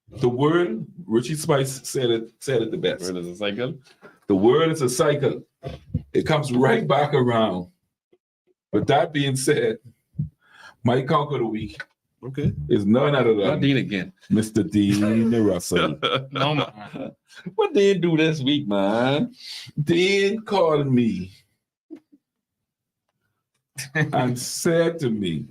the word Richie Spice said it the best. Where does it cycle? The word is a cycle. It comes right back around. But that being said, my conquer of the week Okay. is none other Not than Dean again. Mr. Dean Russell. No, man. What Dean do this week, man? Dean called me and said to me,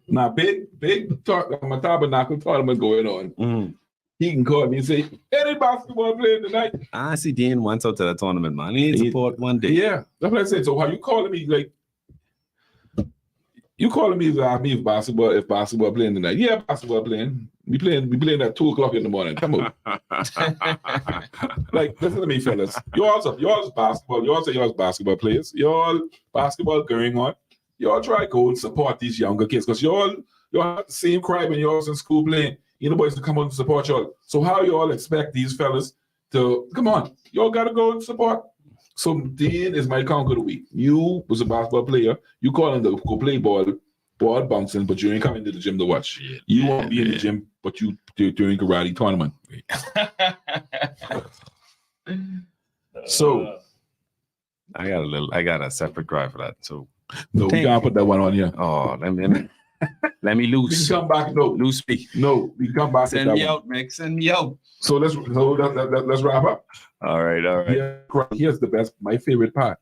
now big talk, my tabernacle tournament going on. He can call me and say, any basketball playing tonight? I see Dean wants out to the tournament, man. He needs support one day. Yeah, that's what I said. So how you calling me? Like, You calling me if basketball playing tonight? Yeah, basketball playing. We playing at 2:00 in the morning. Come on. Like, listen to me, fellas. Y'all's basketball. Y'all say y'all's basketball players. Y'all basketball going on. Y'all try go and support these younger kids because y'all have the same crime when y'all was in school playing. You know, boys to come out and support y'all. So how y'all expect these fellas to come on? Y'all gotta go and support. So Dean is my conquer of the week. You was a basketball player. You call him to go play ball bouncing, but you ain't coming to the gym to watch. You won't be in the gym, but you doing karate tournament. So I got a separate cry for that. So no, we can't put that one on here. oh, let me We loose. can come back. No, Loose me. no, we can come back. Send me out, Mick. Send me out. So let's wrap up. All right. Yeah, here's the best, my favorite part.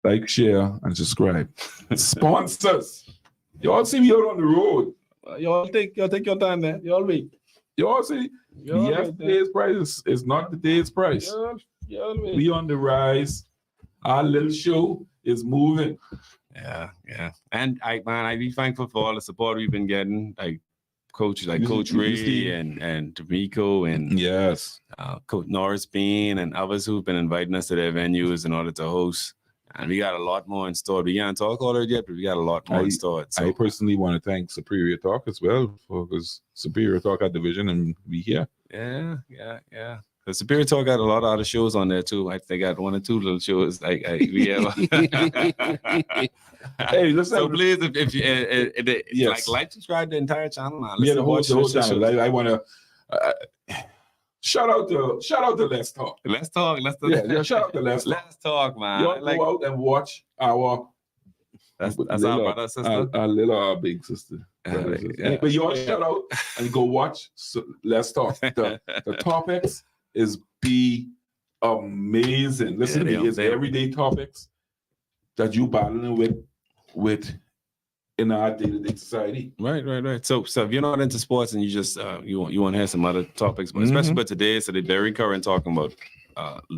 Like, share, and subscribe. Sponsors. Y'all see me out on the road. Y'all take your time, man. Y'all wait. Y'all see, yesterday's price is not today's price. We on the rise. Our little show is moving. Yeah. And I be thankful for all the support we've been getting, like Coach Ray and D'Amico and Yes. Coach Norris Bean and others who've been inviting us to their venues in order to host. And we got a lot more in store. We can't talk all that yet, but we got a lot more in store. So I personally want to thank Superior Talk as well, because Superior Talk had division and we here. yeah. The Superior Talk got a lot of other shows on there too. They got 1 or 2 little shows. We have. Hey, listen. So please, if you Yes. like, subscribe to the entire channel, man. Yeah, Listen, the whole watch channel. shows. I want to shout out to Let's Talk. Let's talk. Yeah, shout out to Let's Talk. Let's talk, man. Y'all go out and watch our That's little, our brother, sister. our little big sister. Yeah. But y'all shout out and go watch Let's Talk. The topics is be amazing. Listen Yeah, to me, it's everyday topics that you battling with in our day-to-day society. Right. So if you're not into sports and you just you want to hear some other topics, but especially but today, so they're very current talking about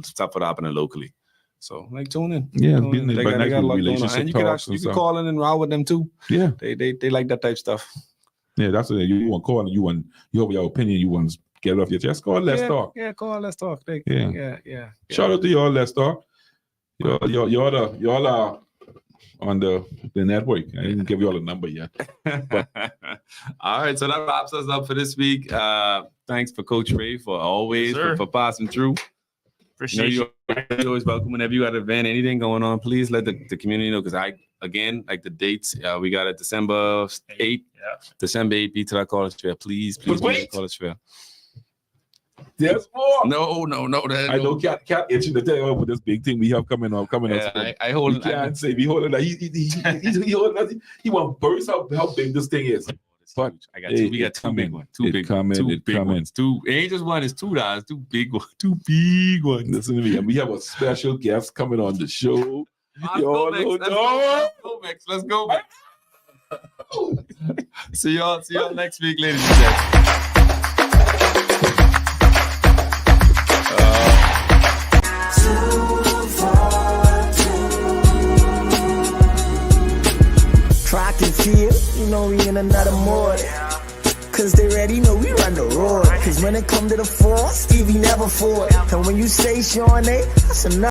stuff that happening locally. So tune in. Yeah, Tune in. They got a lot going on. relationship And you can talks actually and you can stuff. call in and row with them too. Yeah. They like that type stuff. Yeah, that's what you want to call. You have your opinion. You want to get it off your chest. Call Let's Talk. Yeah, call Let's Talk. Yeah. Shout out to y'all. Let's Talk. Y'all are on the network. I didn't give y'all a number yet. All right, so that wraps us up for this week. Thanks for Coach Ray for always for passing through. Appreciate you. You're always welcome. Whenever you got an event, anything going on, please let the community know, because the dates, we got it December 8th. Yeah. December 8th, be to that college fair. Please be wait. to college fair. There's more. No. I know Cat itching to tell you about this big thing we have coming up. I We hold can't say we holding that. He holding that. He want to burst how big this thing is. But I got two. We got two big ones. Two big ones. Two. It ain't just one. It's $2. Two big ones. Two big ones. Listen to me. And we have a special guest coming on the show. Let's go, Max. See y'all next week, ladies and gentlemen. Track and field, you know we in another mode. Cause they already know we run the road. Cause when it come to the force, Stevie never fought. And when you say Sean A, that's another.